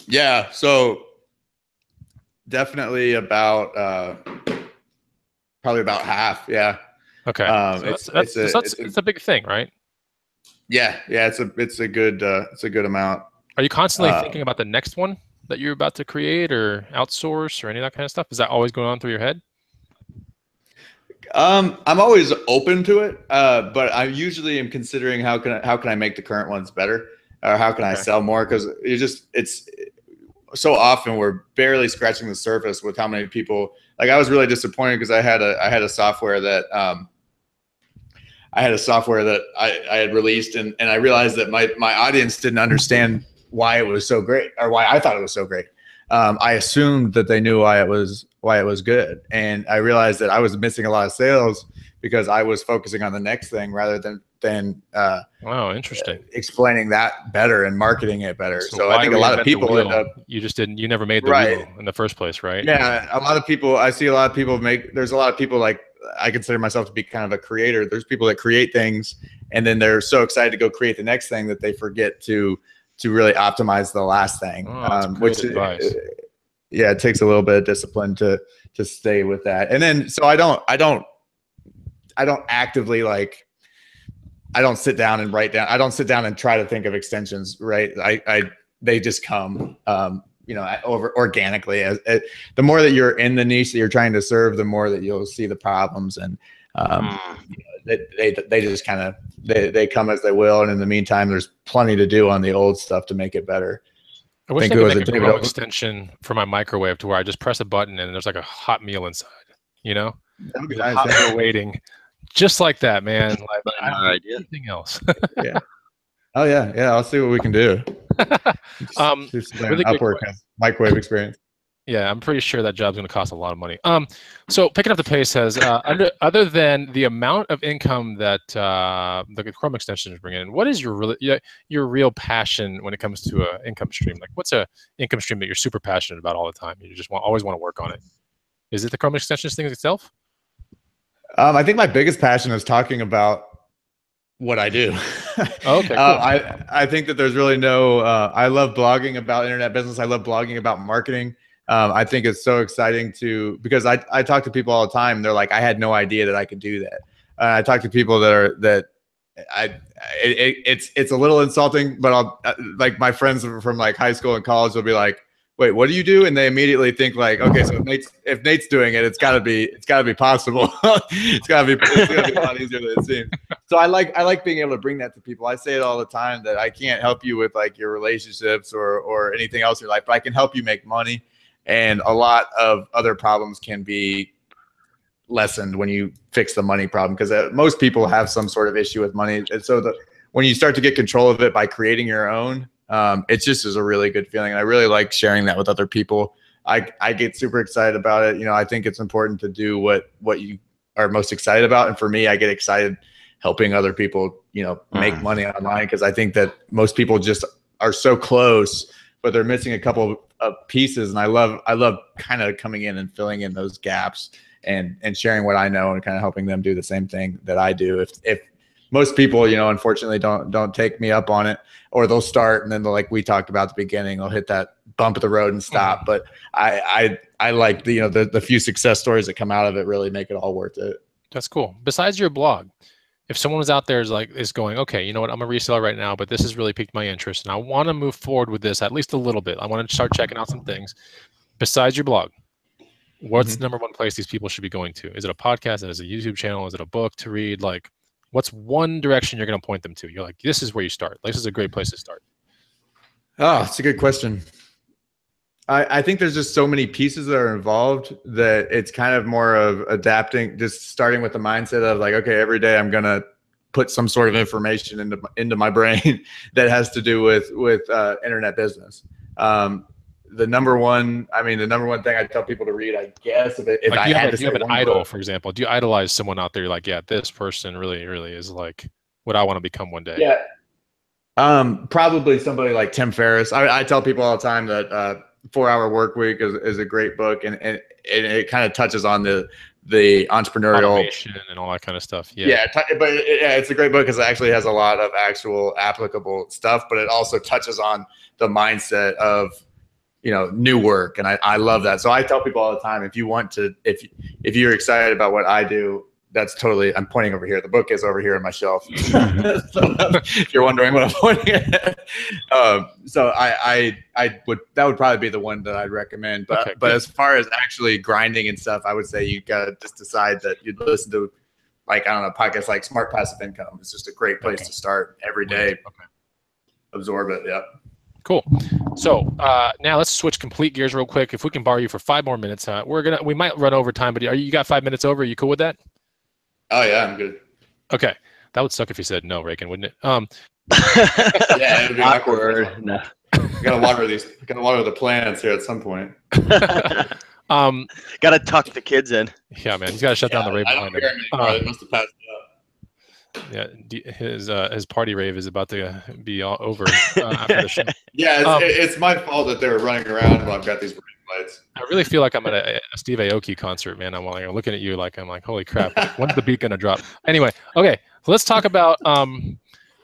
Speaker 3: Yeah. So definitely about probably about half. Yeah.
Speaker 2: Okay. So it's a big thing, right?
Speaker 3: Yeah. It's a good amount.
Speaker 2: Are you constantly thinking about the next one that you're about to create or outsource or any of that kind of stuff? Is that always going on through your head?
Speaker 3: I'm always open to it, but I usually am considering how can I make the current ones better, or how can I sell more? Because it's so often we're barely scratching the surface with how many people. Like I was really disappointed because I had a software that I had released, and I realized that my audience didn't understand why it was so great, or why I thought it was so great. I assumed that they knew why it was good, and I realized that I was missing a lot of sales because I was focusing on the next thing rather than
Speaker 2: wow, interesting,
Speaker 3: explaining that better and marketing it better.
Speaker 2: So
Speaker 3: I think a lot of people end up,
Speaker 2: you never made the wheel in the first place, right?
Speaker 3: Yeah, a lot of people. I see a lot of people there's a lot of people, like I consider myself to be kind of a creator. There's people that create things and then they're so excited to go create the next thing that they forget to really optimize the last thing. Which
Speaker 2: advice.
Speaker 3: Yeah, it takes a little bit of discipline to stay with that. And then so I don't actively I don't sit down and write down. I don't sit down and try to think of extensions, right? They just come over organically. The more that you're in the niche that you're trying to serve, the more that you'll see the problems, and they just kind of they come as they will. And in the meantime, there's plenty to do on the old stuff to make it better.
Speaker 2: I wish they could make a Chrome extension for my microwave to where I just press a button and there's like a hot meal inside,
Speaker 3: That would be
Speaker 2: nice.
Speaker 3: Hot
Speaker 2: meal waiting, just like that, man. Like,
Speaker 1: I don't know
Speaker 2: anything else.
Speaker 3: Yeah. Oh yeah. I'll see what we can do.
Speaker 2: Really
Speaker 3: Upwork has microwave experience.
Speaker 2: Yeah, I'm pretty sure that job's going to cost a lot of money. So picking up the pace says, other than the amount of income that the Chrome extensions bring in, what is your real passion when it comes to an income stream? Like, what's a income stream that you're super passionate about all the time? You just always want to work on it. Is it the Chrome extensions thing itself?
Speaker 3: I think my biggest passion is talking about what I do.
Speaker 2: Okay, cool.
Speaker 3: I think that there's really no. I love blogging about internet business. I love blogging about marketing. I think it's so exciting because I talk to people all the time. They're like, I had no idea that I could do that. I talk to people it's a little insulting, but I'll like my friends from like high school and college will be like, wait, what do you do? And they immediately think like, okay, so if Nate's doing it, it's gotta be possible. it's gotta be a lot easier than it seems. So I like being able to bring that to people. I say it all the time that I can't help you with like your relationships or anything else in your life, but I can help you make money. And a lot of other problems can be lessened when you fix the money problem, because most people have some sort of issue with money. And so when you start to get control of it by creating your own, it just is a really good feeling. And I really like sharing that with other people. I get super excited about it. I think it's important to do what you are most excited about. And for me, I get excited helping other people, make money online, because I think that most people just are so close, but they're missing a couple of pieces. And I love kind of coming in and filling in those gaps and sharing what I know and kind of helping them do the same thing that I do. If most people, unfortunately don't take me up on it, or they'll start and then they'll, like we talked about at the beginning, they'll hit that bump of the road and stop. But I like the few success stories that come out of it really make it all worth it.
Speaker 2: That's cool. Besides your blog, if someone was out there is going, okay, you know what, I'm a reseller right now, but this has really piqued my interest and I want to move forward with this at least a little bit. I want to start checking out some things. Besides your blog, what's the number one place these people should be going to? Is it a podcast? Is it a YouTube channel? Is it a book to read? Like, what's one direction you're going to point them to? You're like, this is where you start. This is a great place to start.
Speaker 3: Oh, it's a good question. I think there's just so many pieces that are involved that it's kind of more of adapting, just starting with the mindset of like, okay, every day I'm going to put some sort of information into my brain that has to do with internet business. The number one thing I tell people to read, I guess, if I had to say
Speaker 2: you have an
Speaker 3: one
Speaker 2: idol,
Speaker 3: book,
Speaker 2: for example, do you idolize someone out there? You're like, yeah, this person really, really is like what I want to become one day.
Speaker 3: Yeah. Probably somebody like Tim Ferriss. I tell people all the time that 4 Hour Work Week is a great book, and it kind of touches on the entrepreneurial
Speaker 2: automation and all that kind of stuff.
Speaker 3: It's a great book because it actually has a lot of actual applicable stuff, but it also touches on the mindset of new work, and I love that. So I tell people all the time, if you're excited about what I do, that's totally, I'm pointing over here. The book is over here on my shelf. So if you're wondering what I'm pointing at. So that would probably be the one that I'd recommend. But as far as actually grinding and stuff, I would say you got to just decide that you'd listen to, like, I don't know, podcasts like Smart Passive Income. It's just a great place to start every day. Absorb it. Yeah.
Speaker 2: Cool. So now let's switch complete gears real quick. If we can borrow you for 5 more minutes, we might run over time, but you got 5 minutes over? Are you cool with that?
Speaker 3: Oh yeah, I'm good.
Speaker 2: Okay, that would suck if you said no, Reagan, wouldn't it?
Speaker 3: Yeah, it'd be
Speaker 1: awkward. No.
Speaker 3: Gotta water the plants here at some point.
Speaker 1: Gotta tuck the kids in.
Speaker 2: Yeah, man, he's gotta shut down the rave behind him.
Speaker 3: They must have passed out.
Speaker 2: Yeah, his party rave is about to be all over after the show.
Speaker 3: Yeah, it's my fault that they were running around while I've got these lights.
Speaker 2: I really feel like I'm at a Steve Aoki concert, man. I'm looking at you I'm like, holy crap, when's the beat gonna drop? Anyway, okay, so let's talk about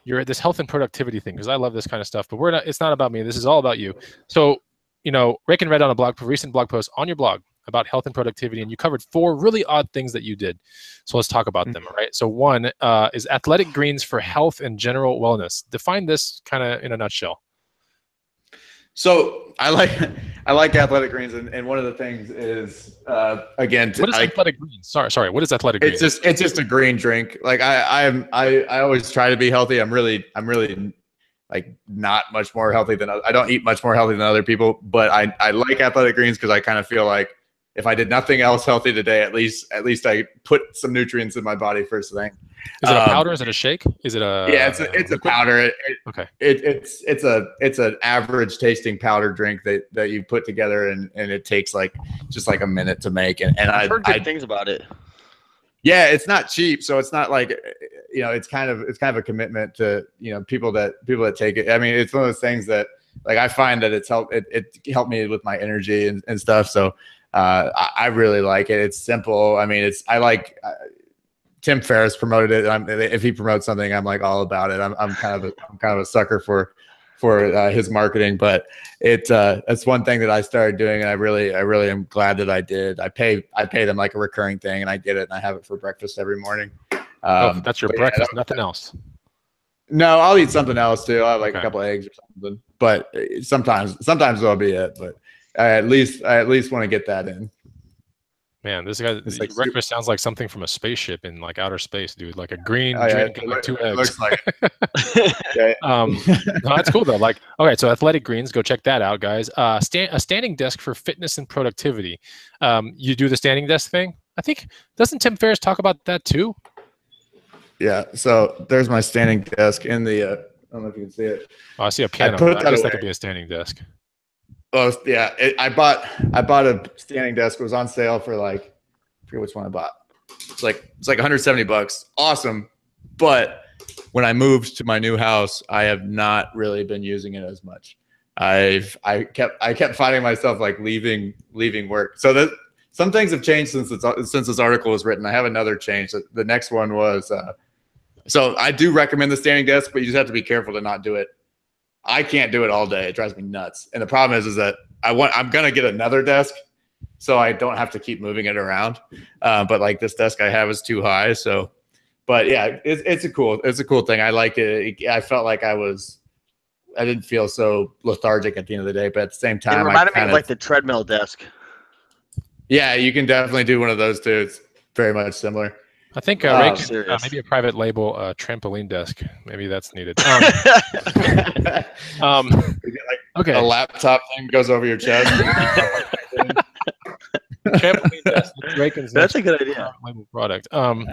Speaker 2: this health and productivity thing, because I love this kind of stuff. But it's not about me. This is all about you. So, Reagan read on a recent blog post on your blog about health and productivity, and you covered 4 really odd things that you did. So let's talk about them, all right? So one is athletic greens for health and general wellness. Define this kind of in a nutshell.
Speaker 3: So I like athletic greens, and one of the things is again,
Speaker 2: what is athletic greens? Sorry, what is athletic greens?
Speaker 3: It's just a green drink. Like I always try to be healthy. I'm really like not much more healthy than I don't eat much more healthy than other people, but I like athletic greens because I kind of feel like if I did nothing else healthy today, at least I put some nutrients in my body first thing.
Speaker 2: Is it a powder? Is it a shake? Is it a?
Speaker 3: Yeah, it's a powder.
Speaker 2: Okay.
Speaker 3: It's an average tasting powder drink that you put together, and it takes just a minute to make. And
Speaker 1: I've heard good things about it.
Speaker 3: Yeah, it's not cheap, so it's not like it's kind of a commitment to people that take it. I mean, it's one of those things that I find that it helped me with my energy and stuff. So I really like it. It's simple. I mean, Tim Ferriss promoted it. If he promotes something, I'm like all about it. I'm kind of a sucker for his marketing, but it's one thing that I started doing, and I really am glad that I did. I pay them like a recurring thing, and I get it, and I have it for breakfast every morning.
Speaker 2: That's your breakfast, nothing else.
Speaker 3: No, I'll eat something else too. I'll have a couple of eggs or something, but sometimes that'll be it. But I at least want to get that in.
Speaker 2: Man, this guy, breakfast sounds like something from a spaceship in outer space, dude. Like a green drink and 2 eggs.
Speaker 3: Looks like
Speaker 2: no, that's cool though. Okay, so athletic greens, go check that out, guys. A standing desk for fitness and productivity. You do the standing desk thing? I think, doesn't Tim Ferriss talk about that too?
Speaker 3: Yeah. So there's my standing desk in the. I don't know if you can see it.
Speaker 2: Oh, I see a piano. I guess that could be a standing desk.
Speaker 3: Oh yeah, I bought a standing desk. It was on sale for I forget which one I bought. It's like $170. Awesome, but when I moved to my new house, I have not really been using it as much. I kept finding myself leaving work. So that some things have changed since this article was written. I have another change. The next one was so I do recommend the standing desk, but you just have to be careful to not do it. I can't do it all day. It drives me nuts. And the problem is that I'm gonna get another desk, so I don't have to keep moving it around. But this desk I have is too high. So, but yeah, it's a cool thing. I liked it. I felt like I didn't feel so lethargic at the end of the day. But at the same time,
Speaker 1: it reminded me of the treadmill desk.
Speaker 3: Yeah, you can definitely do one of those too. It's very much similar.
Speaker 2: I think maybe a private label trampoline desk. Maybe that's needed.
Speaker 3: Okay. A laptop thing goes over your chest.
Speaker 2: Trampoline desk. Raken's
Speaker 1: That's a good
Speaker 2: next
Speaker 1: idea.
Speaker 2: label product.
Speaker 3: I like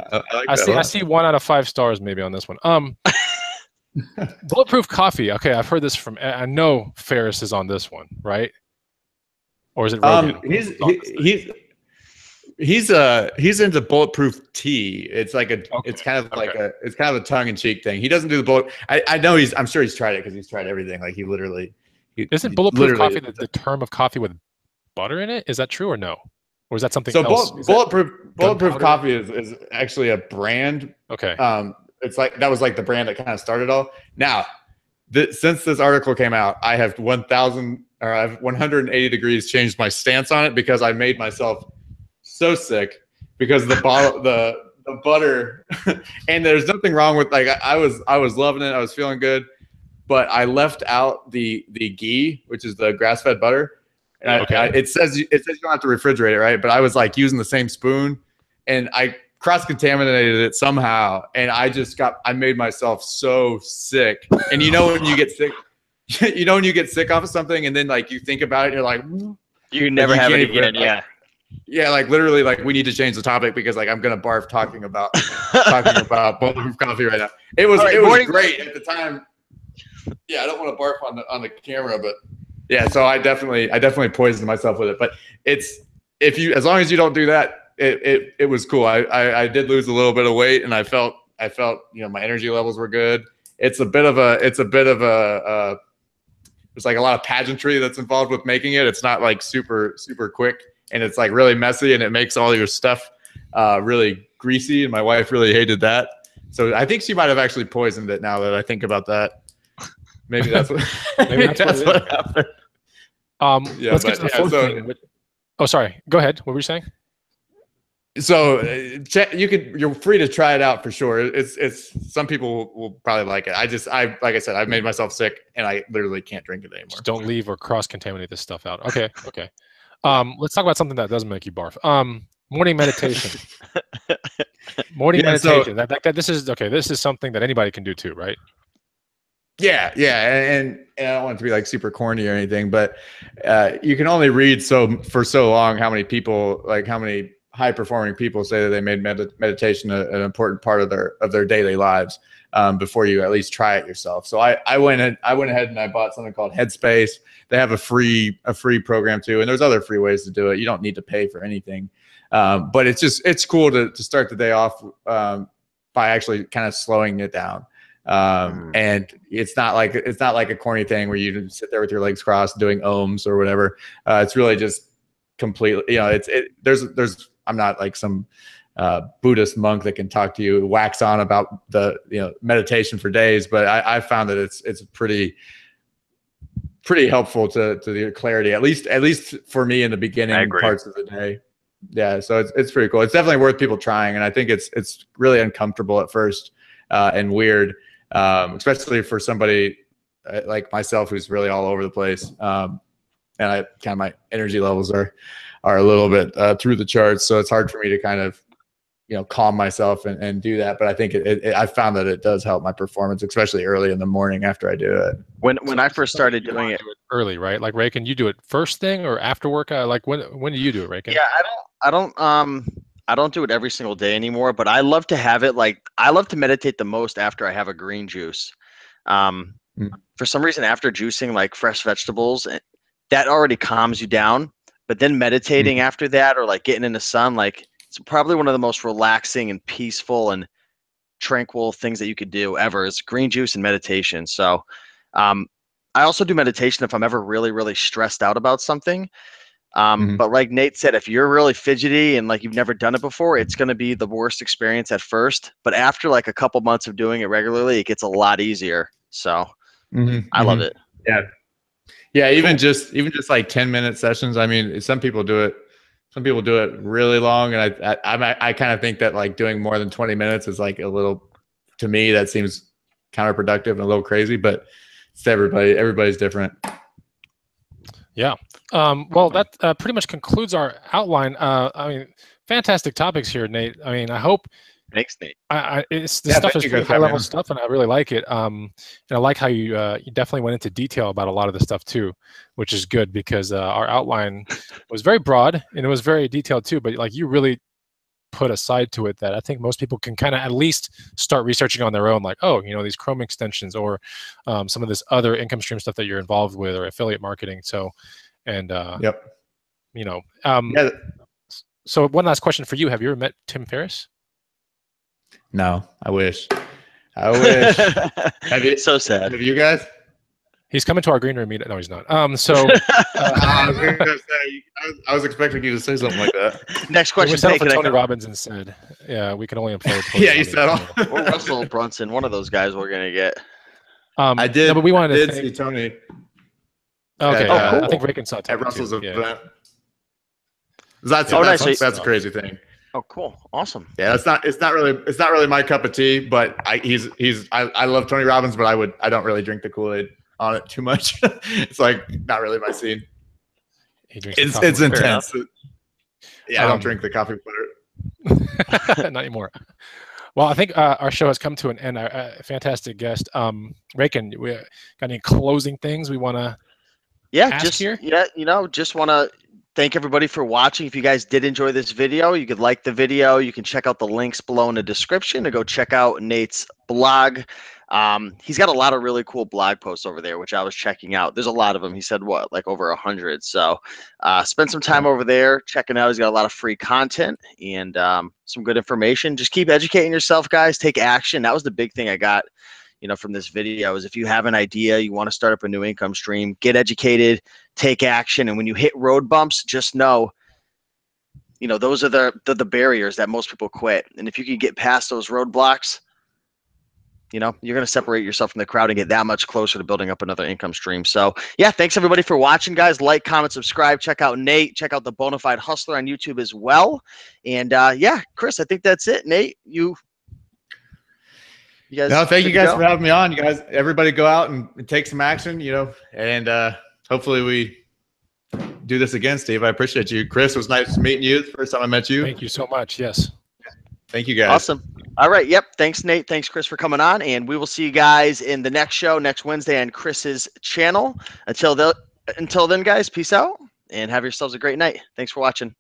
Speaker 2: I
Speaker 3: that a lot.
Speaker 2: see 1 out of 5 stars maybe on this one. Bulletproof coffee. Okay, I've heard this from. I know Ferris is on this one, right? Or is it Rogan?
Speaker 3: He's into bulletproof tea. It's like it's kind of like a tongue-in-cheek thing. He doesn't do the bullet. I know I'm sure he's tried it because he's tried everything. Like he literally.
Speaker 2: Isn't bulletproof coffee the term of coffee with butter in it? Is that true or no? Or is that something else?
Speaker 3: Bulletproof coffee is actually a brand.
Speaker 2: Okay.
Speaker 3: It's like that was like the brand that kind of started all. Now, since this article came out, I have 180 degrees changed my stance on it because I made myself so sick because the butter and there's nothing wrong with like I was loving it. I was feeling good, but I left out the ghee, which is the grass-fed butter. And it says you don't have to refrigerate it, right? But I was like using the same spoon, and I cross-contaminated it somehow, and I made myself so sick. And you know when you get sick, when you get sick off of something, and then like you think about it, and you're like,
Speaker 1: you never have it again, yeah.
Speaker 3: Yeah, like literally, like we need to change the topic because like I'm gonna barf talking about bulletproof coffee right now. It was great at the time. Yeah, I don't want to barf on the camera, but yeah. So I definitely poisoned myself with it. But as long as you don't do that, it was cool. I did lose a little bit of weight, and I felt my energy levels were good. It's a bit of a there's like a lot of pageantry that's involved with making it. It's not like super quick. And it's like really messy, and it makes all your stuff really greasy. And my wife really hated that. So I think she might have actually poisoned it. Now that I think about that, maybe that's what what happened.
Speaker 2: Let's get to the fourth thing. Oh, sorry. Go ahead. What were you saying?
Speaker 3: So you're free to try it out for sure. It's some people will probably like it. Like I said, I've made myself sick, and I literally can't drink it anymore.
Speaker 2: Just don't leave or cross-contaminate this stuff out. Okay. Let's talk about something that doesn't make you barf. Morning meditation. Meditation. This is something that anybody can do too, right?
Speaker 3: Yeah, and I don't want it to be like super corny or anything, but you can only read for so long how many high performing people say that they made meditation an important part of their daily lives before you at least try it yourself. So I went ahead and I bought something called Headspace. They have a free program too, and there's other free ways to do it. You don't need to pay for anything, but it's cool to start the day off by actually kind of slowing it down. And it's not like a corny thing where you sit there with your legs crossed doing ohms or whatever. It's really just completely, I'm not like some Buddhist monk that can talk to you, wax on about the meditation for days, but I found that it's pretty helpful to the clarity, at least for me in the beginning parts of the day. Yeah, so it's pretty cool. It's definitely worth people trying, and I think it's really uncomfortable at first and weird, especially for somebody like myself who's really all over the place. And my energy levels are a little bit through the charts, so it's hard for me to kind of calm myself and do that. But I think I found that it does help my performance, especially early in the morning after I do it.
Speaker 1: When I first started doing it
Speaker 2: early, right? Like Ray, can you do it first thing or after workout? Like when do you do it, Ray?
Speaker 1: Yeah, I don't do it every single day anymore, but I love to have it. Like I love to meditate the most after I have a green juice. For some reason, after juicing like fresh vegetables, that already calms you down. But then meditating after that, or like getting in the sun, like it's probably one of the most relaxing and peaceful and tranquil things that you could do ever is green juice and meditation. So I also do meditation if I'm ever really, really stressed out about something. But like Nate said, if you're really fidgety and like you've never done it before, it's going to be the worst experience at first. But after like a couple months of doing it regularly, it gets a lot easier. So I love it.
Speaker 3: Yeah. Even just like 10-minute sessions. I mean, some people do it really long. And I kind of think that like doing more than 20 minutes is like a little, to me, that seems counterproductive and a little crazy, but it's everybody's different.
Speaker 2: Yeah. Well, that pretty much concludes our outline. I mean, fantastic topics here, Nate. I mean, I hope
Speaker 1: Thanks, Nate.
Speaker 2: This stuff is pretty high level stuff, and I really like it. And I like how you definitely went into detail about a lot of the stuff too, which is good because our outline was very broad and it was very detailed too. But like you really put a side to it that I think most people can kind of at least start researching on their own. Like, oh, these Chrome extensions or some of this other income stream stuff that you're involved with or affiliate marketing. So, and
Speaker 3: yep.
Speaker 2: Yeah. So one last question for you: have you ever met Tim Ferriss?
Speaker 3: No, I wish. Have you?
Speaker 1: So sad.
Speaker 3: Have you guys?
Speaker 2: He's coming to our green room meeting. No, he's not. So
Speaker 3: I was expecting you to say something like that.
Speaker 1: Next question.
Speaker 2: Tony Robbins and said, "Yeah, we can only employ."
Speaker 3: Yeah, you said.
Speaker 1: Or Russell Brunson, one of those guys we're gonna get.
Speaker 3: I did.
Speaker 2: No, but we wanted to
Speaker 3: see Tony.
Speaker 2: Okay,
Speaker 1: cool.
Speaker 2: I think Reagan saw Tony
Speaker 3: at Russell's
Speaker 2: too.
Speaker 3: event.
Speaker 1: Nice.
Speaker 3: That's a crazy thing.
Speaker 1: Oh, cool. Awesome.
Speaker 3: Yeah, it's not really my cup of tea, but I love Tony Robbins, but I don't really drink the Kool-Aid on it too much. It's like not really my scene. It's intense. Yeah, I don't drink the coffee butter.
Speaker 2: Not anymore. Well, I think our show has come to an end. Fantastic guest. Reagan, we got any closing things we want to ask here?
Speaker 1: Yeah, just want to thank everybody for watching. If you guys did enjoy this video, you could like the video. You can check out the links below in the description to go check out Nate's blog. He's got a lot of really cool blog posts over there, which I was checking out. There's a lot of them. He said, like over 100. So spend some time over there checking out. He's got a lot of free content and some good information. Just keep educating yourself, guys. Take action. That was the big thing I got from this video is if you have an idea, you want to start up a new income stream, get educated, take action. And when you hit road bumps, just know, those are the barriers that most people quit. And if you can get past those roadblocks, you're going to separate yourself from the crowd and get that much closer to building up another income stream. So yeah, thanks everybody for watching, guys. Like, comment, subscribe, check out Nate, check out the Bonafide Hustler on YouTube as well. And yeah, Chris, I think that's it. Nate, you guys.
Speaker 3: No, thank you guys for having me on. You guys, everybody go out and take some action, and hopefully we do this again, Steve. I appreciate you. Chris, it was nice meeting you. First time I met you.
Speaker 2: Thank you so much. Yes.
Speaker 3: Thank you guys.
Speaker 1: Awesome. All right. Yep. Thanks, Nate. Thanks, Chris, for coming on. And we will see you guys in the next show next Wednesday on Chris's channel. Until then, guys, peace out and have yourselves a great night. Thanks for watching.